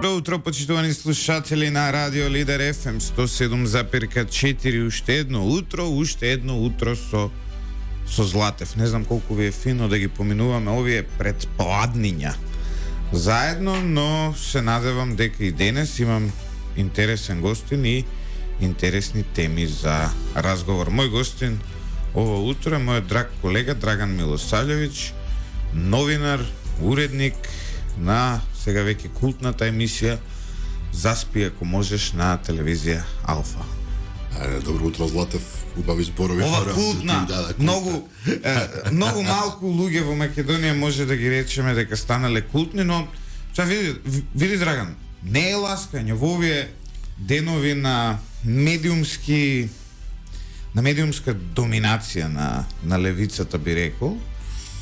Добро утро, почитувани слушатели на Радио Лидер FM 107,4. Уште едно утро со Златев. Не знам колку ви е фино да ги поминуваме овие предпладниња заедно, но се надевам дека и денес имам интересен гостин и интересни теми за разговор. Мој гостин ово утро е мојот драг колега Драган Милосављевиќ, новинар, уредник на сега веќе култната емисија Заспи ако можеш на телевизија Алфа. Добро утро, Златев. Убави зборови. Ова култна, многу малку луѓе во Македонија може да ги речеме дека станале култни, но види Драган, не е ласкање во овие денови на медиумска доминација на левицата, би рекол,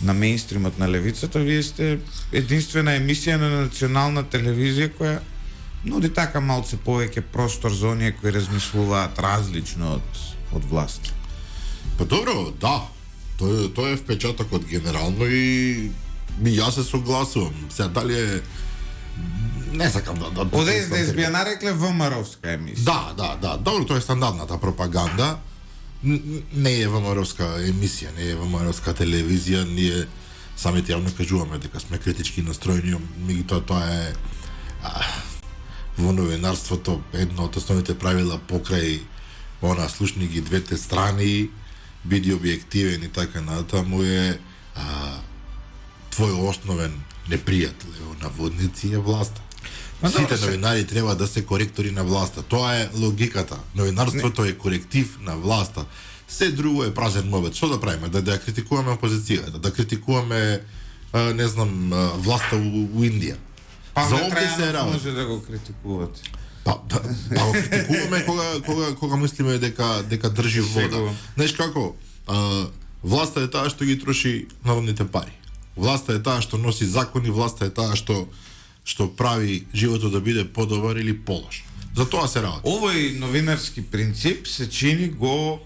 на мејнстримот на левицата. Вие сте единствена емисија на национална телевизија која нуди така малце повеќе простор за оние кои размислуваат различно од власт. Па добро, да. Тоа е впечатокот генерално и јас се согласувам. Сега дали е не сакам да од СДС би ја нарекле ВМРО-вска емисија. Да. Добро, тоа е стандардната пропаганда. Не е ВМРО-вска емисија, не е ВМРО-вска телевизија, ние самите јавно кажуваме дека сме критички настроени, меѓутоа тоа е во новинарството едно од основните правила покрај слушни ги двете страни, биди објективен и така натаму е твој основен непријател, наводници, е власта. Сите новинари треба да се коректори на власта. Тоа е логиката. Новинарството е коректив на власта. Се друго е празен мобет. Што да правиме? Да критикуваме опозицијата, да критикуваме власта у Индија. За овде се работи. Може да го критикувате. Да го критикуваме кога мислиме дека држи вода. Знаеш како? Власта е таа што ги троши народните пари. Власта е таа што носи закони, власта е таа што прави животот да биде подобар или полош. За тоа се работи. Овој новинарски принцип се чини го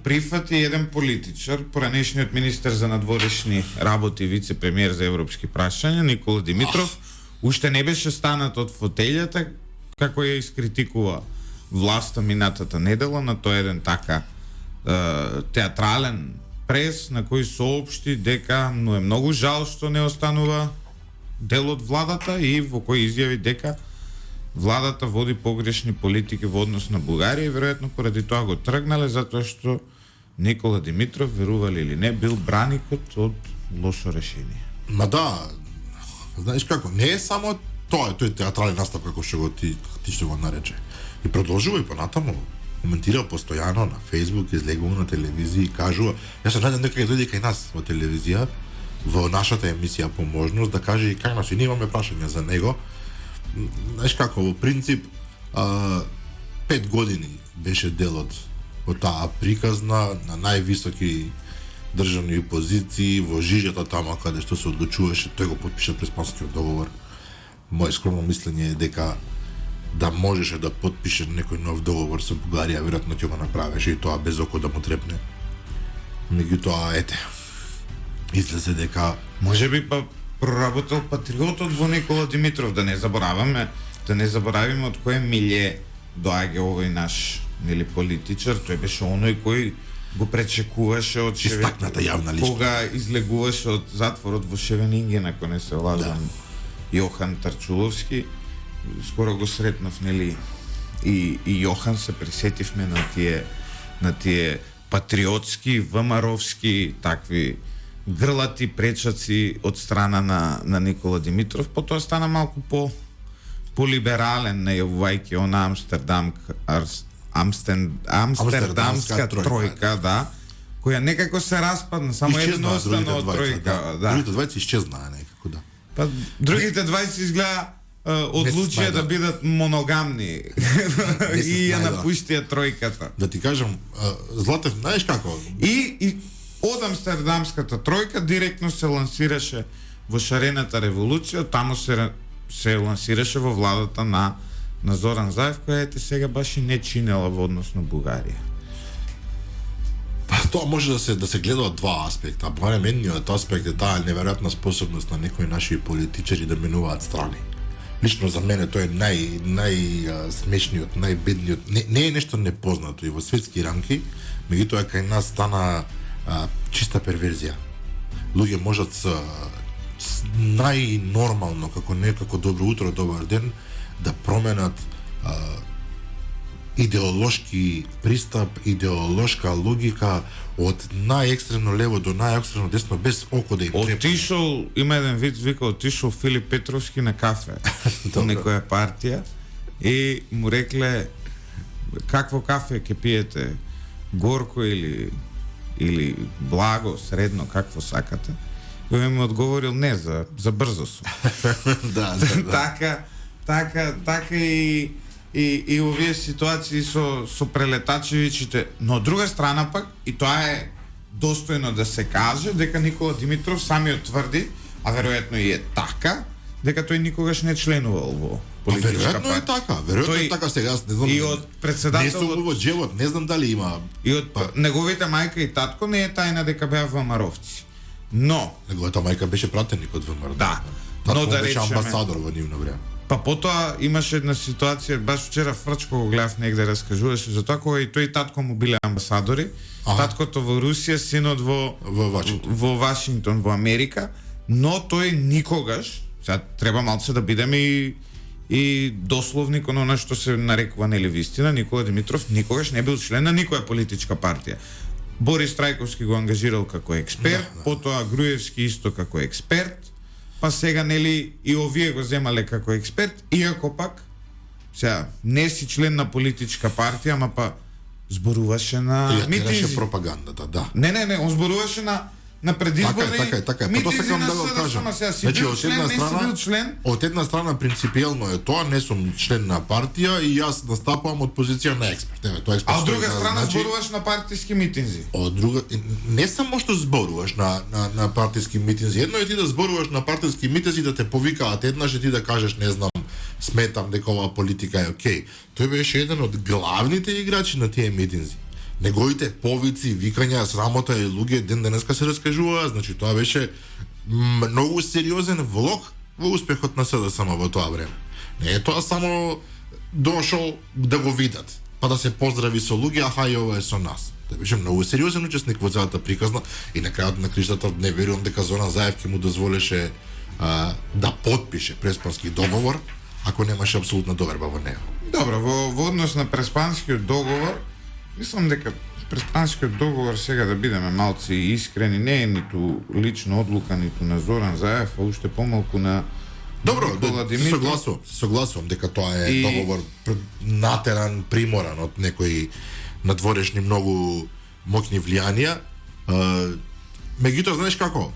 прифати еден политичар, поранешниот министер за надворешни работи и вице-премиер за европски прашања Никола Димитров, уште не беше станат од фотелјата како ја искритикува власта минатата недела на тој еден така театрален прес на кој соопшти дека но е многу жал што не останува дел од владата и во кој изјави дека владата води погрешни политики во однос на Бугарија и веројатно поради тоа го тргнале затоа што Никола Димитров, верували или не, бил браникот од лошо решение. Ма да, знаеш како, не е само тој театрален настап како што ти што го нарече. И продолжува и понатаму, коментира постојано на Facebook, излегува на телевизија и кажува, јас се надевам дека ќе дојде кај нас во телевизија, во нашата емисија по можност да каже и кај нас, и ние имаме прашања за него. Знаеш како, во принцип 5 години беше дел од таа приказна на највисоки државни позиции во жижата тама каде што се одлучуваше, тој го потпиша Преспанскиот договор. Моје скромно мислење е дека да можеше да потпише некој нов договор со Бугарија, веројатно ќе го направеше и тоа без око да му трепне. Меѓутоа, излезе дека можеби проработил патриотот во Никола Димитров, да не заборавиме од кое милје доаѓа овој наш политичар. Тој беше оној кој го пречекуваше од истакната јавна личност кога излегуваше од затворот во Шевенинген, ако не се лажам, Јохан Тарчуловски. Скоро го сретнав, нели, и Јохан се присетивме на тие патриотски, ВМРО-вски такви грлати пречаци од страна на Никола Димитров. Потоа стана малку по-либерален, најавувајќи она амстердамска тројка, да, која некако се распадна, само едно остана од тројка. Другите двајца исчезнаа некако, да. Па другите двајца изгледа одлучија да бидат моногамни и ја напуштија тројката. Да ти кажам, Златев, знаеш како? И од амстердамската тројка директно се лансираше во шарената револуција, таму се лансираше во владата на Зоран Заев, која сега баш и не чинела во однос на Бугарија. Па тоа може да се гледа од два аспекта. Барем едниот аспект е таа неверојатна способност на некои наши политичари да менуваат страни. Лично за мене тој е најсмешниот, најбедниот, не е нешто непознато и во светски рамки, меѓутоа кај нас стана чиста перверзија. Луѓе можат с најнормално, како некако добро утро, добар ден, да променат идеолошки пристап, идеолошка логика од најекстремно лево до најекстремно десно без око да им трепне. Отишол, има еден вид вика, отишол Филип Петровски на кафе во некоја партија и му рекле какво кафе ќе пиете, горко или благо, средно, какво сакате. И овој ми одговорил не, за брзо сум. Да. Така и овие ситуации со прелетачевичите, но од друга страна пак, и тоа е достојно да се каже, дека Никола Димитров самиот тврди, а веројатно и е така, дека тој никогаш не членувал во политичка Веројатно е така, веројатно е така, сега не знам. И од председателот, не сум во джевот, не знам дали има. И од неговите мајка и татко не е тајна дека беа ВМРО-вци. Но Неговата мајка беше пратеник од ВМРО. Да. Татко Но да беше речеме, амбасадор во нивно време. па потоа имаше една ситуација, баш вчера Фрчко го гледав негде раскажуваше за тоа кога и тој и татко му биле амбасадори. Таткото во Русија, синот во Вашингтон, во Америка, но тој никогаш, сега треба малце да бидеме и дословник оно на што се нарекува нели вистина, Никола Димитров никогаш не бил член на никоја политичка партија. Борис Трајковски го ангажирал како експерт, потоа Груевски исто како експерт, па сега нели и овие го земале како експерт, иако пак сега не си член на политичка партија, ама па зборуваше на митинзи. Пропагандата, да. Не, он зборуваше на предизборни така е. Потоа сакам да го кажам. Значи, од една страна принципиелно е тоа, не сум член на партија и јас настапувам од позиција на експерт. Тоа експерт. А од друга страна зборуваш на партиски митинзи. Од друга не само што зборуваш на партиски митинзи, едно е ти да зборуваш на партиски митинзи да те повикаат еднаш и ти да кажеш не знам, сметам дека оваа политика е окей. Тој беше еден од главните играчи на тие митинзи. Неговите повици, викања, срамота и луѓе ден денеска се раскажува, значи тоа беше многу сериозен влог во успехот на СДСМ во тоа време. Не е тоа само дошол да го видат, па да се поздрави со луѓе, аха и ова е со нас. Тој беше многу сериозен учесник во целата приказна и на крајот на криштата не верувам дека Зоран Заев ќе му дозволеше да потпише Преспански договор, ако немаше апсолутна доверба во него. Добро, во однос на Преспанскиот договор, мислам дека Преспанскиот договор, сега да бидеме малци искрени, не е ниту лична одлука ниту на Зоран Заев, а уште помалку на Никола Димитров. Согласувам дека тоа е договор натеран, приморан од некои надворешни многу моќни влијанија. Меѓутоа, знаеш како?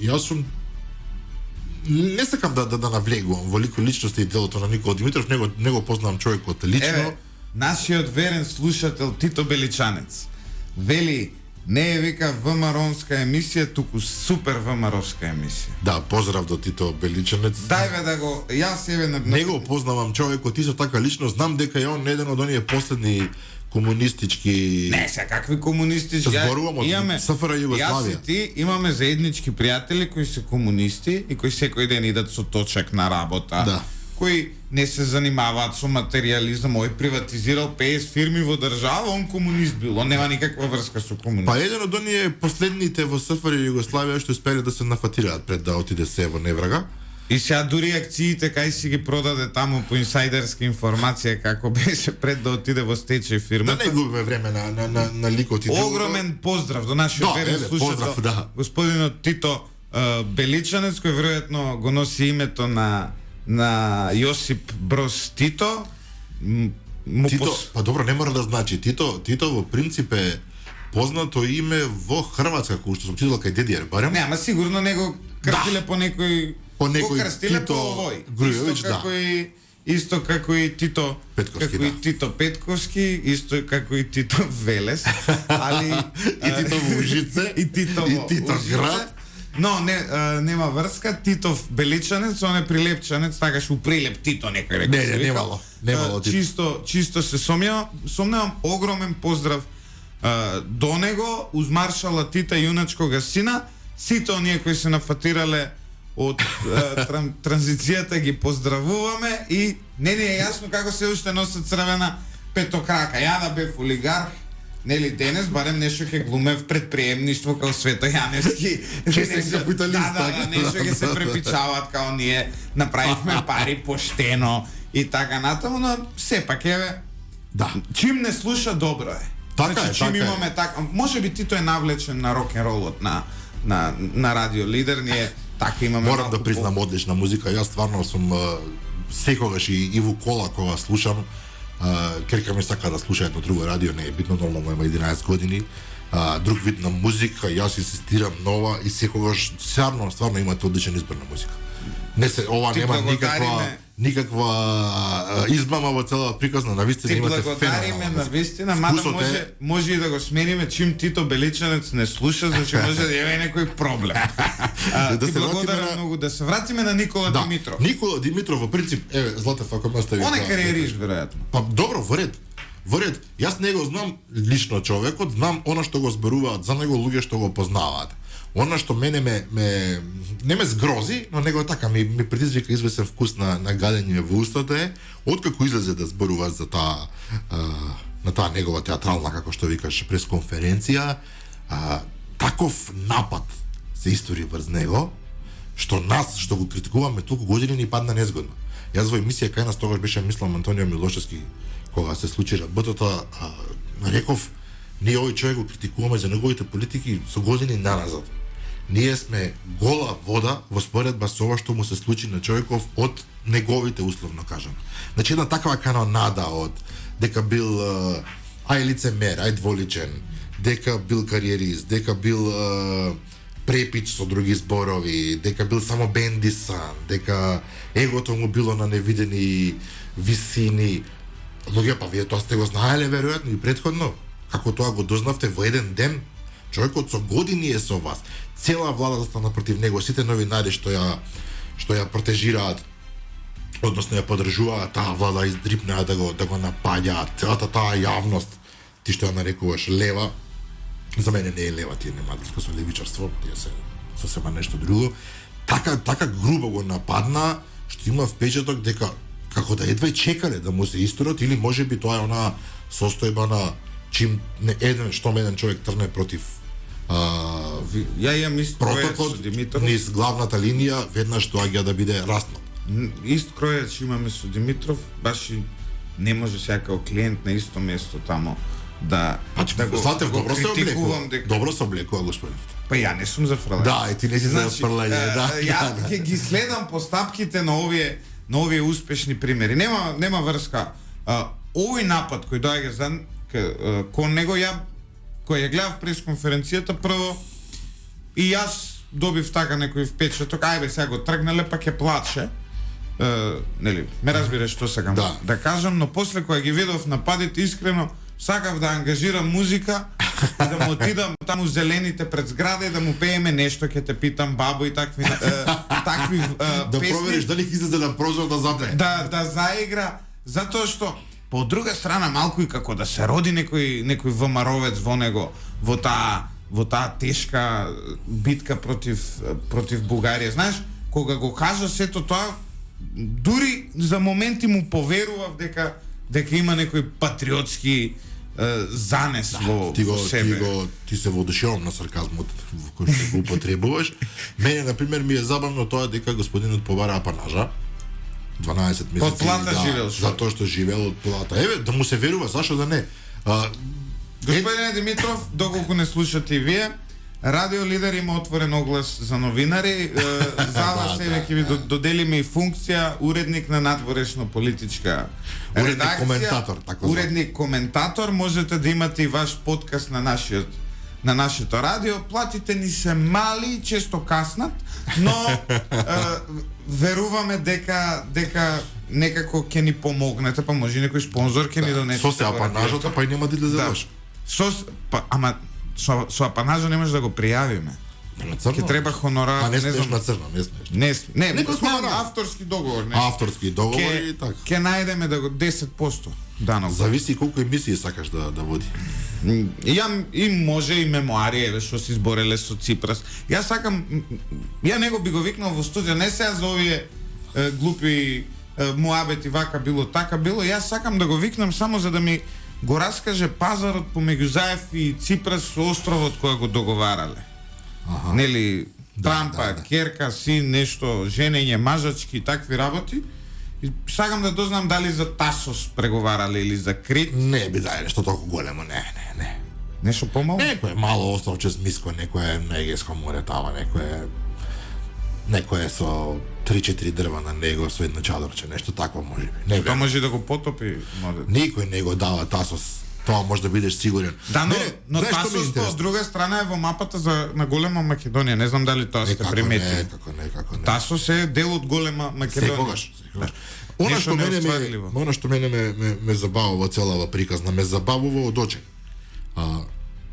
Јас сум не сакам да навлегувам во личноста и делото на Никола Димитров, него познавам човекот лично. Нашиот верен слушател Тито Беличанец вели, не е вика ВМРО-нска емисија, туку супер ВМРО-вска емисија. Да, поздрав до Тито Беличанец. Дај да го, јас него познавам човекот исто така лично, знам дека е он еден од оние последни комунистички. Не, се какви комунистички? Зборувам од СФР Југославија. Јас и ти имаме заеднички пријатели кои се комунисти и кои секој ден идат со точак на работа. Да. Кои не се занимаваат со материјализам, ој приватизирал 50 фирми во држава, он комунист бил, он нема никаква врска со комунизм. Па еден од оние последните во СФР Југославија што успеле да се нафатираат пред да отиде се во неврага. И сега дури акциите кај си ги продаде таму по инсайдерска информација како беше пред да отиде во стечај фирмата. Да не губиме време на ликот и огромен поздрав до нашиот верен слушател, господинот Тито Беличанец, кој веројатно го носи името на Јосип Броз Тито. Па добро, не мора да значи Тито во принцип е познато име во Хрватска, кој што сум читал кај дедиер барем. Не, ама сигурно него крстиле по некој Тито Груевич, да. Исто како и Тито Петковски, како и Тито Петковски, исто како и Тито Велес, али и Тито Ужице, и Тито град. Но нема врска, Титов Беличанец, он е прилепчанец, така шу прилеп Тито некој река. Не, немало Тито. Чисто се сомневам, огромен поздрав до него, уз маршала Тита, јуначкога сина, сите оние кои се нафатирале од транзицијата ги поздравуваме и не ни е јасно како се уште носат црвена петокрака. Ја да бев олигарх, нели денес барем нешто ќе глумев предприемништво како Свето Јаневски. Честен капиталист, да, нешто ќе се препичаваат као ние направивме пари поштено и така натаму, но сепак еве Да. чим не слуша добро е. Така е, чим така е. имаме така, можеби Тито е навлечен на рок-н-ролот на Радио Лидер, ние така имаме. Морам малку да признам одлична музика. Јас стварно сум секогаш и во кола кога слушам, Керка ми сака да слуша едно друго радио, не е битно, нормално има 11 години. Друг вид на музика, јас инсистирам нова и секогаш стварно имате одличен избор на музика. Не се, ова Ти нема благодариме. никаква измама во целата приказна, навистина Ти имате благодариме феноменална на музика. вистина, мада Вкусот може и да го смениме чим Тито Беличанец не слуша, значи може да има некој проблем. Да Ти се благодарам вратиме на- многу, да се вратиме на Никола Димитров. Никола Димитров во принцип, еве Златев ако ме остави. Он е кариерист веројатно. Па добро, во ред. Во ред. Јас не го знам лично човекот, знам она што го зборуваат за него луѓе што го познаваат. Она што мене не ме згрози, но него така ми предизвика извесен вкус на гадење во устата е, откако излезе да зборува за таа на таа негова театрална, како што викаш, пресконференција, таков напад се истори врз него, што нас, што го критикуваме толку години, ни падна незгодно. Јас во емисија кај нас тогаш беше мислам Антонио Милошевски, кога се случи работата, реков, ние овој човек го критикуваме за неговите политики со години наназад. Ние сме гола вода во споредба со ова што му се случи на човеков од неговите, условно кажано. Значи една таква канонада од дека бил ај лицемер, ај дволичен, дека бил кариерист, дека бил препич со други зборови, дека бил само бендисан, дека егото му било на невидени висини. Луѓе, па вие тоа сте го знаеле веројатно и претходно. Како тоа го дознавте во еден ден? Човекот со години е со вас. Цела влада застана против него, сите новинари што ја протежираат, односно ја поддржуваат таа влада, издрипнаа да го напаѓаат, целата таа јавност, ти што ја нарекуваш лева, за мене не е лева, тие нема врска со левичарство, тие се сосема нешто друго. Така грубо го нападна, што има впечаток дека како да едва чекале да му се исторат, или можеби тоа е она состојба на чим еден човек трне против Ја имам ист кројач со протокот Димитров. низ главната линија, веднаш доаѓа да биде раснат. Ист кројач имаме со Димитров, баш и не може сега као клиент на исто место тамо да Златев, добро се критикувам облекува. Добро се облекува, господин. Па ја не сум за фрлање. Да, и ти не си за фрлање, да. Ја ги следам постапките на овие успешни примери. Нема врска. Овој напад кој доаѓа кон него, кој ја гледав пресконференцијата, прво и јас добив така некој впечаток, ајбе сега го тргнале, па ќе плаче. Нели, ме разбираш што сакам да кажам, но после кога ги видов нападите, искрено сакав да ангажирам музика и да му отидам таму зелените пред зграда и да му пееме нешто, ќе те питам бабо и такви да песни. провериш дали ќе излезе на прозор да запее. Да заигра, затоа што по друга страна малку и како да се роди некој ВМРО-вец во него, во таа тешка битка против Бугарија. Знаеш, кога го кажа сето тоа, дури за моменти му поверував дека има некој патриотски занес во себе. Ти се воодушевам на сарказмот кој што го употребуваш. Мене на пример ми е забавно тоа дека господинот побара апанажа 12 месеци. Од плата живеел, затоа што живеел од плата. Еве, да му се верува, зашо да не? Господине Димитров, доколку не слушате и вие, Радио Лидер има отворен оглас за новинари. За вас ќе ви доделиме и функција уредник на надворешно политичка редакција. Коментатор, така. Уредник коментатор, можете да имате и ваш подкаст на нашето радио. Платите ни се мали, често каснат, но веруваме дека некако ќе ни помогнете, па може некој спонзор ќе ни донесе. Со се апанажата, па и нема да излезе лош. Со апанажа не може да го пријавиме. Ќе треба хонорар, не смеш на црно, не смеш. Не, авторски договор, Авторски договор и така. Ќе најдеме да го 10%. Да, но Зависи колку емисии сакаш да води. и може и мемуари, еве што се избореле со Ципрас. Јас сакам, ја него би го викнал во студио, не сега за овие глупи муабети, вака било, така било, јас сакам да го викнам само за да ми го раскаже пазарот помеѓу Заев и Ципрас со островот кој го договарале. Нели, Трампа, да. керка, син, нешто, женење, мажачки и такви работи. И сакам да дознам дали за Тасос преговарале или за Крит. Не би дај нешто толку големо, не. Нешто помало? Некој мало островче миско, некој е на Егејско море тама, некој е со 3-4 дрва на него со едно чадорче, нешто такво можеби. Не Тоа верувам. може да го потопи, може. Никој не го дава Тасос. Тоа може да бидеш сигурен. Да, но знаеш што ми е Тасос од интересно? друга страна е во мапата на голема Македонија. Не знам дали тоа сте приметили. Како не. Тасос е дел од голема Македонија. Секогаш. Да. Она Нешто неостварливо. што мене ме забавува целава приказна, ме забавува од очек.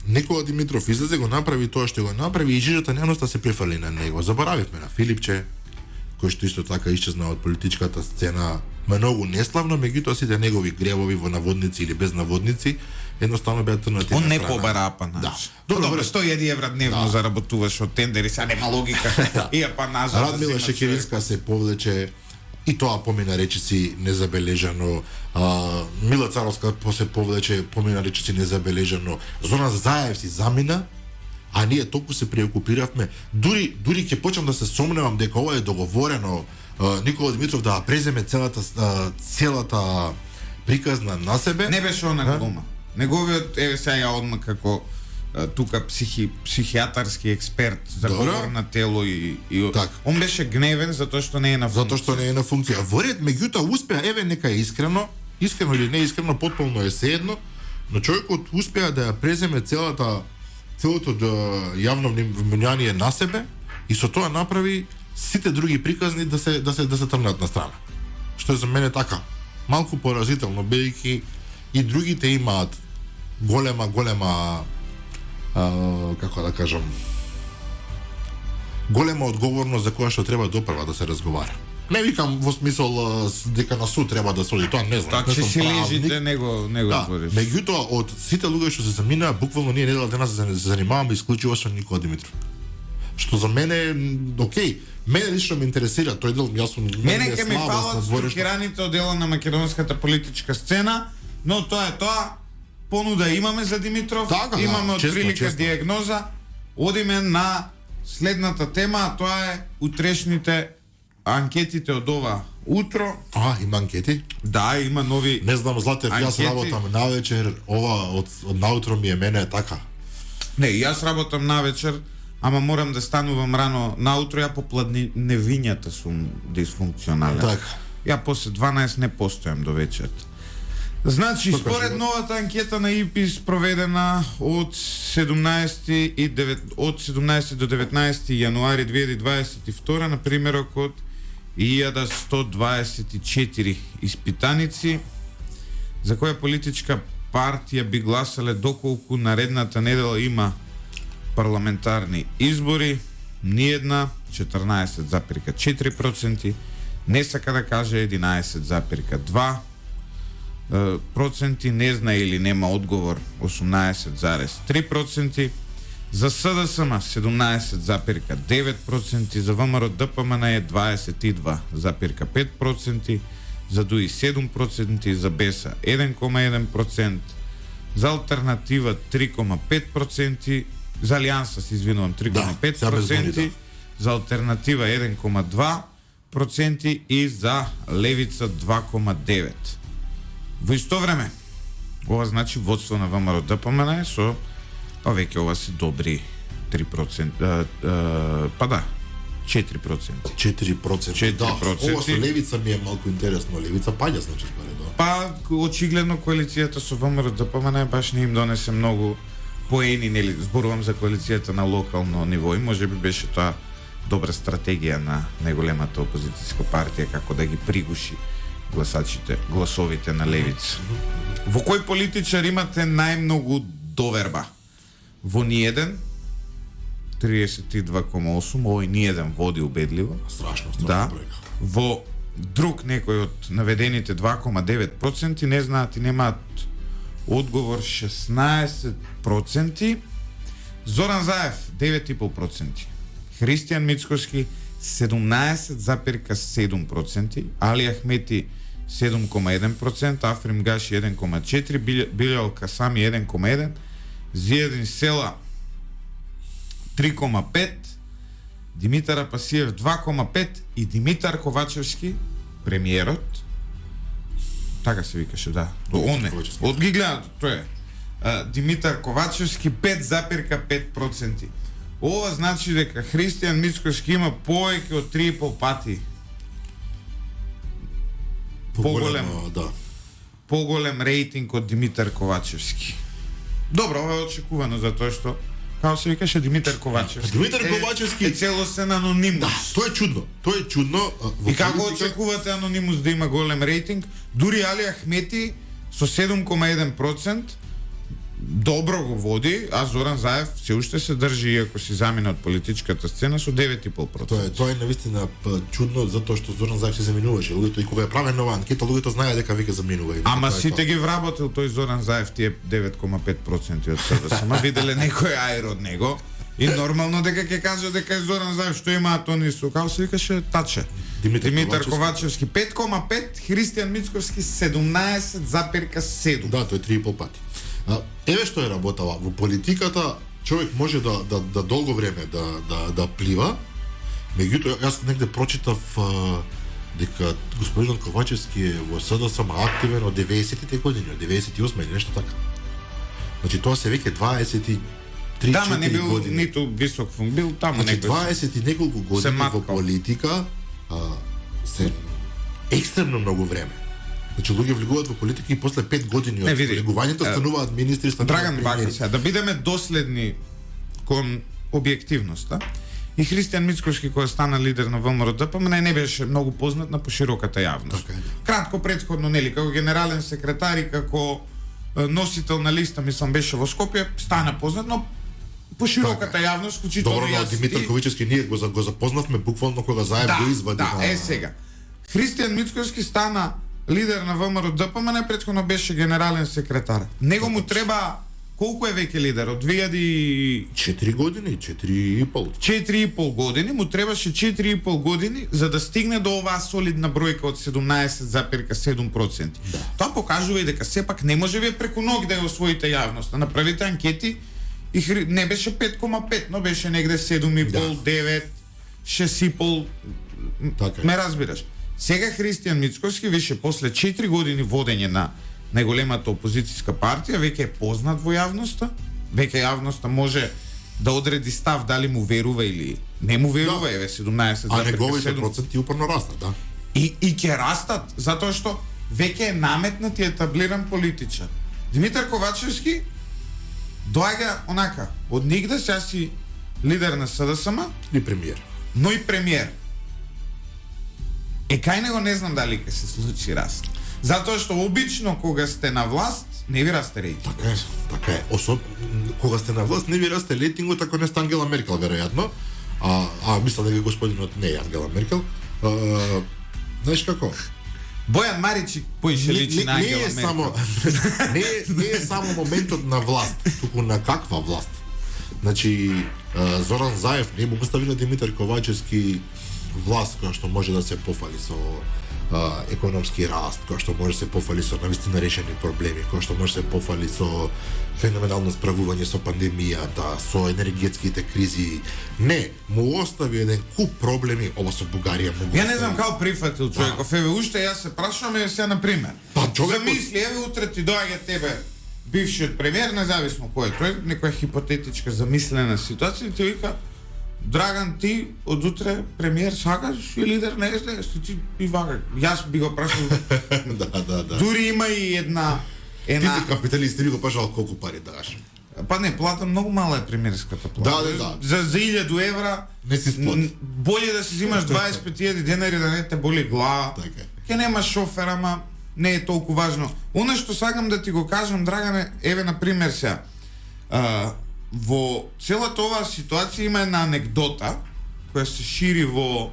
Никола Димитров излезе, го направи тоа што го направи и жижата нејаноста се префрли на него. Заборавивме на Филипче, кој што исто така исчезна од политичката сцена многу неславно, меѓутоа сите негови гревови во наводници или без наводници едноставно беа трнати на Он не страна. побара апа Да. наш. Добро, Добро, 100.000 евра дневно заработуваш од тендери, сега нема логика. И апа назад. Радмила Шекеринска се повлече и тоа помина речиси незабележано. Мила Царовска се повлече, помина речиси незабележано. Зоран Заев си замина, а ние толку се преокупиравме. Дури ќе почнам да се сомневам дека ова е договорено. Никола Димитров да преземе целата приказна на себе. Не беше она глума. Неговиот, еве сега ја одма како тука психијатарски експерт за Добро. говор на тело и Так. он беше гневен затоа што не е на функција. Затоа што не е на функција. Во ред, меѓутоа успеа, еве нека е искрено или не искрено, потполно е sejedno, но човекот успеа да ја преземе целото јавно внимание на себе и со тоа направи сите други приказни да се трнат на страна. Што е за мене така малку поразително, бидејќи и другите имаат голема како да кажам, голема одговорност за која што треба допрва да се разговара. Не викам во смисол дека на суд треба да соди, тоа не знам. Така не че сум си правник. лежите, него Да, збориш. меѓутоа од сите луѓе што се заминаа, буквално ние недела денес се занимаваме исклучиво со Никола Димитров. Што за мене окей, мене лично ме интересира тој дел, јас сум Мене ќе ми фалат структираните одела на македонската политичка сцена, но тоа е тоа. Понуда имаме за Димитров, Така, да, имаме од честно, прилика честно. диагноза. Одиме на следната тема, а тоа е утрешните анкетите од ова утро. Има анкети? Да, има нови. Не знам, Златев, јас Анкети. работам навечер, ова од наутро ми е мене така. Не, јас работам навечер, ама морам да станувам рано наутро, ја по пладневињата сум дисфункционален. Така. Ја после 12 не постојам до вечерта. Значи, Што според кажува? новата анкета на ИПИС проведена од 17 до 19 јануари 2022 на примерок од 1124 испитаници, за која политичка партија би гласале доколку наредната недела има парламентарни избори, ниедна 14,4%, не сака да каже 11,2%, не знае или нема одговор 18,3%, за СДСМ 17,9%, за ВМРО ДПМН е 22,5%, за ДУИ 7%, за БЕСА 1,1%, за Алтернатива 3,5%, за Алијанса се извинувам 3,5%, за Алтернатива 1,2% и за Левица 2,9%. Во исто време, ова значи водство на ВМРО ДПМН со веќе ова се добри 3%, 4%. 4%. Да, 4%. ова со Левица ми е малку интересно. Левица паѓа, значи, според тоа. Па, очигледно коалицијата со ВМРО ДПМН баш не им донесе многу поени, нели, зборувам за коалицијата на локално ниво и можеби беше тоа добра стратегија на најголемата опозицијска партија како да ги пригуши гласовите на Левица. Во кој политичар имате најмногу доверба? Во ниеден 32,8, овој ниеден води убедливо. Страшно Да. бројка. Во друг некој од наведените 2,9%, не знаат и немаат одговор 16%, Зоран Заев 9,5%, Христијан Мицкоски 17,7%, Али Ахмети 7,1%, Африм Гаши 1,4%, Билјал Касами 1,1%, Зиедин Села 3,5%, Димитар Апасиев 2,5% и Димитар Ковачевски, премиерот, така се викаше, да, он е, од ги гледат, тој е, Димитар Ковачевски 5,5%. Ова значи дека Христијан Мицкоски има повеќе од 3,5 пати поголем рейтинг од Димитар Ковачевски. Добро, ова е очекувано затоа што како се викаше Димитар Ковачевски. Димитар Ковачевски е целосен анонимус. Да, тоа е чудно. Тоа е чудно. И како очекувате анонимус да има голем рейтинг? Дури Али Ахмети со 7,1% добро го води, а Зоран Заев се уште се држи, иако си замина од политичката сцена, со 9,5%. Тоа е навистина чудно, затоа што Зоран Заев се заминуваше. Луѓето и кога е правен нова анкета, луѓето знаеа дека веќе заминува. Ама сите ги вработил тој Зоран Заев тие 9,5% од СДСМ, виделе некој аер од него и нормално дека ќе каже дека е Зоран Заев што имаат они со, како се викаше, таче. Димитар Ковачевски 5,5%, Христијан Мицкоски 17,7%. Да, тој е 3,5 пати. Еве што е работава во политиката, човек може да долго време да плива. Меѓутоа јас негде прочитав дека господинот Ковачевски е во СДСМ активен од 90-тите години, од 98 или нешто така. Значи тоа се веќе 23-4 Тама не бил години. ниту висок функ, бил таму Значи некој. 20 и неколку години во политика се екстремно многу време. Значи луѓе влегуваат во политика и после 5 години од влегувањето стануваат министри, Драган Бакар, сега да бидеме доследни кон објективноста. И Христијан Мицкоски кој стана лидер на ВМРО ДПМН не беше многу познат на пошироката јавност. Така е. Кратко претходно нели како генерален секретар и како носител на листа, мислам беше во Скопје, стана познат, но пошироката јавност, вклучително добро, јас. Димитар Ковачевски ние го запознавме буквално кога Заев го извади. Да, сега. Христијан Мицкоски стана лидер на ВМРО ДПМН, претходно беше генерален секретар. Него му треба колку е веќе лидер? Од 4 години, 4,5 години, му требаше 4,5 години за да стигне до оваа солидна бројка од 17,7%. Да. Тоа покажува и дека сепак не може вие преку ноќ да ја освоите јавноста. Направите анкети и не беше 5,5, но беше негде 7,5, Да. 9, 6,5. Така е. Ме разбираш. Сега Христијан Мицкоски више после 4 години водење на најголемата опозицијска партија веќе е познат во јавноста, веќе јавноста може да одреди став дали му верува или не му верува, еве 17,7%. А неговите проценти упорно растат, да. И ќе растат, затоа што веќе е наметнат и етаблиран политичар. Димитар Ковачевски доаѓа онака, од нигде, сега си лидер на СДСМ, И премиер. но и премиер. Кај него не знам дали ќе се случи раст. Затоа што обично кога сте на власт, не ви расте рейтинг. Така е. Кога сте на власт не ви расте рейтингот ако не сте Ангела Меркел веројатно. Мислам дека господинот не е Ангела Меркел. Знаеш како? Бојан Маричи поише личи на Ангела Меркел. Не е само моментот на власт, туку на каква власт. Значи Зоран Заев не му остави на Димитар Ковачевски власт која што може да се пофали со економски раст, која што може да се пофали со навистина решени проблеми, која што може да се пофали со феноменално справување со пандемијата, со енергетските кризи. Не, му остави еден куп проблеми, ова со Бугарија му го Ја не знам како прифатил човеков. Еве уште јас се прашувам еве сега на пример. Замисли, еве утре ти доаѓа тебе бившиот премиер, независно кој е тој, некоја хипотетичка замислена ситуација, ти вика: Драган, ти од утре премиер сакаш и лидер на СДС, ти и вака. Јас би го прашал. Да. Дури има и една Ти си капиталист, ти би го прашал колку пари даш. Па не, плата многу мала е премиерската плата. Да. За 1000 евра Не си сплот. Боле да си взимаш 25.000 денари да не те боли глава. Така е. Ке нема шофер, ама не е толку важно. Оно што сакам да ти го кажам, Драгане, еве на пример сега. Во целата оваа ситуација има една анекдота која се шири во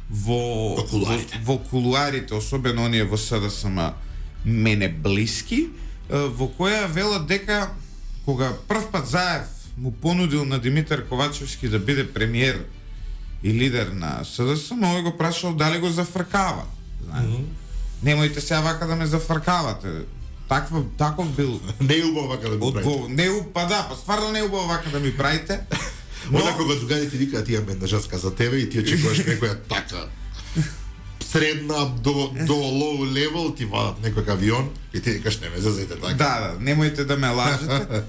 во кулуарите. во кулуарите, особено оние во СДСМ мене блиски, во која велат дека кога прв пат Заев му понудил на Димитар Ковачевски да биде премиер и лидер на СДСМ, овој го прашал дали го зафркава. Немојте сега вака да ме зафркавате. Таков бил Не е убаво вака да го правите. одговор. Не па да, па стварно не е убаво вака да ми правите. Onda кога другарите викаат тие менажерска за тебе и ти очекуваш некоја така средна до low level, ти вадат некој авион и ти викаш не ме зазете така. Да, немојте да ме лажете.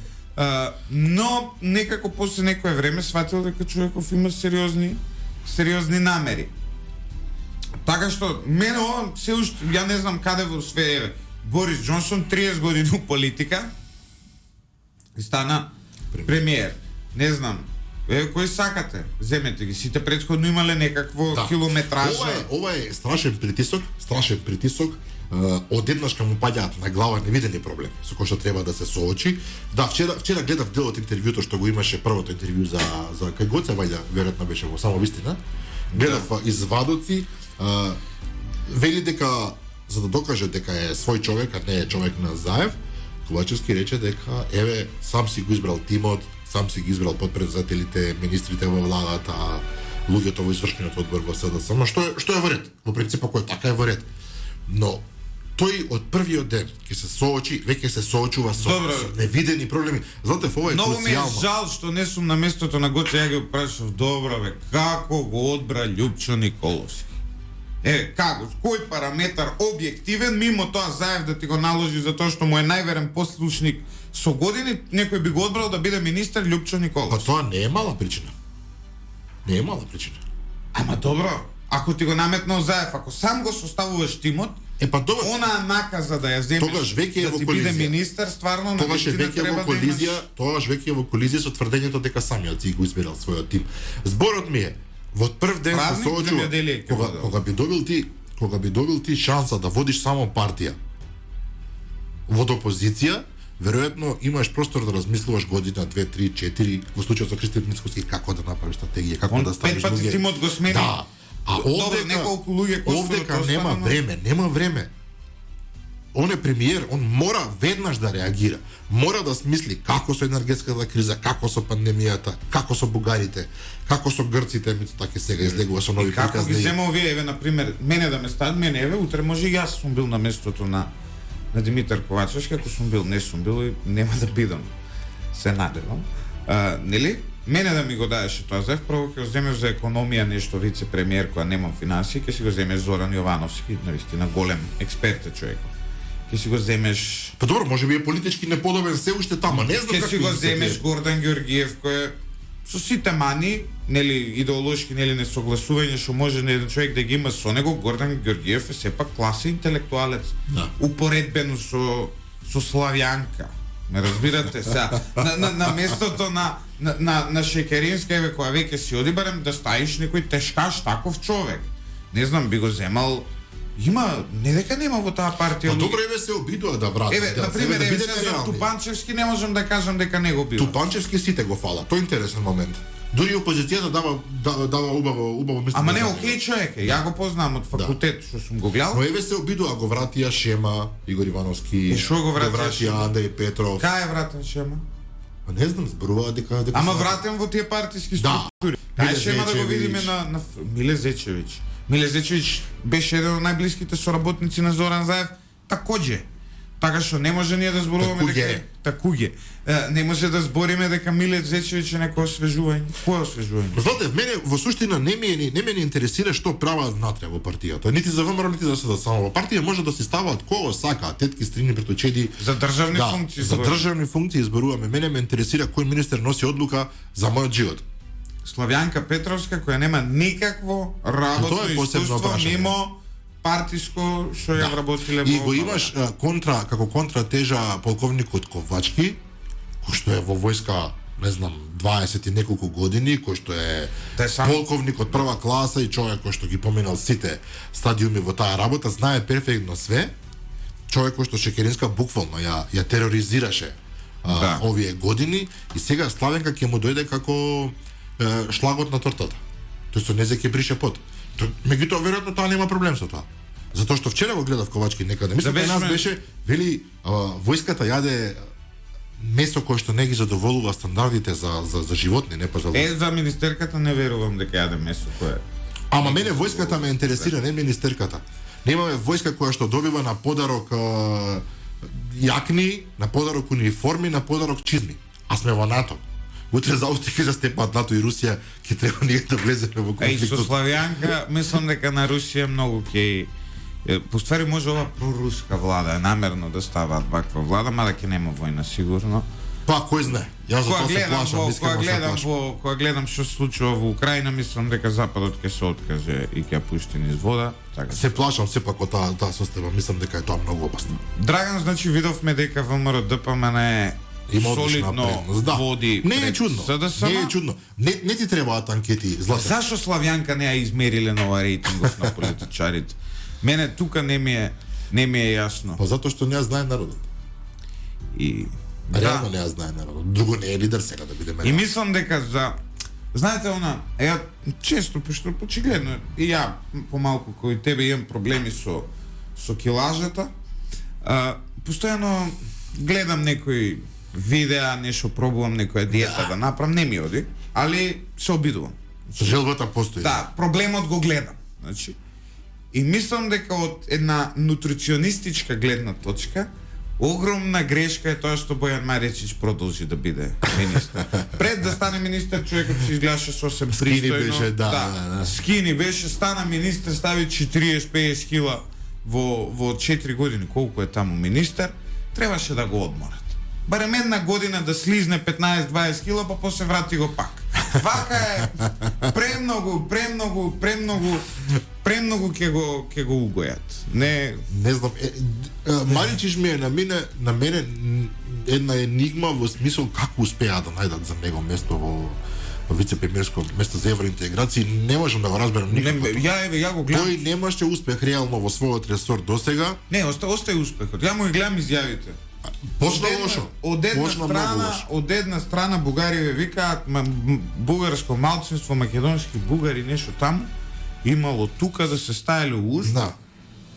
Но некако после некое време сватил дека човеков има сериозни намери. Така што мене ова се уште ја не знам каде во све е. Борис Џонсон 30 години у политика и стана премиер. Не знам. Кој сакате? Земете ги. Сите претходно имале некакво километража. Ова е страшен притисок. Одеднаш кога му паѓаат на глава невидени проблеми со кој што треба да се соочи. Да, вчера гледав дел од интервјуто што го имаше првото интервју за кај Гоце Вајда, веројатно беше во Само вистина. Гледав извадоци, вели дека за да докаже дека е свој човек, а не е човек на Заев, Ковачевски рече дека еве сам си го избрал тимот, сам си ги избрал подпредседателите, министрите во владата, луѓето во извршниот одбор во СДСМ, што е во ред. Во принцип ако е така е во ред. Но тој од првиот ден ќе се соочи, веќе се соочува со невидени проблеми. Знаете, ова е Многу ми е круцијално. жал што не сум на местото на Гоце, ја ги прашав, добро бе, како го одбра Љупчо Николовски? Како, кој параметар објективен, мимо тоа Заев да ти го наложи за тоа што му е најверен послушник со години, некој би го одбрал да биде министер Љупчо Па Николовски. тоа не е мала причина. Не е мала причина. Ама добро, ако ти го наметнал Заев, ако сам го составуваш тимот, Па добро, она наказа да ја земеш, Тогаш веќе е да во ти биде колизија. министер, стварно тогаш е навистина веќе треба во да колизија, имаш. тогаш веќе е во колизија со тврдењето дека самиот си го избирал својот тим. Зборот ми е, во прв ден се Правник соочува, земјоделие ќе кога, биде. кога би добил ти шанса да водиш само партија во опозиција, веројатно имаш простор да размислуваш година, 2, 3, 4, во случајот со Христијан Мицкоски како да направиш стратегија, како Он да ставиш пет пати тимот го смени. Да. А Добро, неколку луѓе кои овдека што нема останано. нема време. Он е премиер, он мора веднаш да реагира. Мора да смисли како со енергетската криза, како со пандемијата, како со бугарите, како со грците, така сега излегува со нови Како ги приказни. зема овие, еве, например, мене да ме стават, мене, еве, утре може и јас сум бил на местото на Димитар Ковачевски, ако сум бил, не сум бил и нема да бидам. Се надевам. Нели? Мене да ми го даеше тоа Заев, прво ќе го земеш за економија нешто вице-премиер која нема финансии, ќе си го земеш Зоран Јовановски, навистина голем експерт е човеков. Ќе си го земеш Па добро, може би е политички неподобен се уште тама, не знам ќе како си го земеш Гордан Ѓорѓиев кој е со сите мани, нели идеолошки нели несогласување што може на еден човек да ги има со него, Гордан Ѓорѓиев е сепак класа интелектуалец. Да. Упоредбено со Славјанка. Ме разбирате сега? На местото на Шекеринска, еве која веќе си оди, барем да ставиш некој тешкаш таков човек. Не знам, би го земал. Има, не дека нема во таа партија. Па добро, еве се обидува да врати. Еве, на пример, еве бидеме за реални. Тупанчевски не можам да кажам дека не го бива. Тупанчевски сите го фала. Тоа е интересен момент. Дури опозицијата дава убаво мислење. Ама не, за окей него. човек е, ја го познавам од факултет, што сум го гледал. Но еве се обидува, го вратија Шема, Игор Ивановски, И шо го вратија Шема? Андреј Петров. Кај е вратен Шема? Па не знам, зборува дека Ама се- вратен во тие партиски Да. структури. Миле Кај Шема да го Зечевиќ. видиме на Миле Зечевиќ. Миле Зечевиќ беше еден од најблиските соработници на Зоран Заев, такоđe. Така што не може ние да зборуваме Такуѓе. такуѓе. Не може да збориме дека Миле Зечевиќ е некој освежување. Кој освежување? Знаете, мене во суштина не ме интересира што прават внатре во партијата. Нити за ВМРО, нити за СДСМ. Во партија може да се ставаат кого сакаат, тетки, стрини, братовчеди. За државни Да, функции. за зборуваме. државни функции зборуваме. Мене ме интересира кој министер носи одлука за мојот живот. Славјанка Петровска која нема никакво работно Тоа е посебно искуство прашање. мимо партиско што ја вработиле И го имаш како контратежа полковникот Ковачки, кој што е во војска, не знам, 20 и неколку години, кој што е Те сам- полковник од прва класа и човек кој што ги поминал сите стадиуми во таа работа, знае перфектно све. Човек кој што Шекеринска буквално ја тероризираше Да. овие години и сега Славенка ќе му дојде како шлагот на тортата. Тој со незе ќе брише пот. Меѓутоа веројатно таа нема проблем со тоа. Затоа што вчера го гледав Ковачки некаде. Мислам дека нас беше вели војската јаде месо кое што не ги задоволува стандардите за животни, не па за луѓе. За министерката не верувам дека јаде месо кое. Ама мене војската ме интересира, не министерката. Немаме војска која што добива на подарок јакни, на подарок униформи, на подарок чизми. А сме во НАТО. Утре заутре ќе застепаат НАТО и Русија, ќе треба ние да влеземе во конфликт. Со Славјанка, мислам дека на Русија многу ќе поствари може ова проруска влада е намерно да ставаат ваква влада, мада ќе нема војна сигурно. Па кој знае? Јас за тоа се плашам, искрено се плашам. Кога гледам што се случува во Украина, мислам дека Западот ќе се откаже и ќе ја пушти низ вода. Така. Се плашам сепак од таа состојба, мислам дека е тоа многу опасно. Драган, значи видовме дека ВМРО ДПМН има солидно води. Не е чудно. СДСМ. Не е чудно. Не ти требаат анкети, Злате. Зашо Славјанка не ја измериле нова рейтингов на политичарите? Мене тука не ми е јасно. Па затоа што не ја знае народот. И реално не ја знае народот. Друго не е лидер сега да биде мене. И мислам дека знаете она, ја често пошто очигледно и ја помалку кој тебе имам проблеми со килажата. Постојано гледам некои видеа, нешто пробувам некоја диета да направам, не ми оди, али се обидувам. Желбата постои. Да, проблемот го гледам. Значи, и мислам дека од една нутриционистичка гледна точка огромна грешка е тоа што Бојан Маричич продолжи да биде министер. Пред да стане министер, човекот се изгледаше сосем пристојно. Беше, да. Скини беше, стана министер, стави 40-50 кила во 4 години, колку е таму министер, требаше да го одморат. Барем една година да слизне 15-20 кила, па после врати го пак. Вака е премногу ќе го угојат. Не знам. Маричич ми е на мене една енигма во смисол како успеа да најдат за него место во вице-премиерско место за евроинтеграција. Не можам да го разберам никако. Ја го гледам. Тој немаше успех реално во својот ресор досега. Не, остај успехот. Ја му ги гледам изјавите. Почна лошо. Од една страна Бугарија викаат бугарско малцинство, македонски бугари, нешто таму имало тука да се стаеле уст. Да.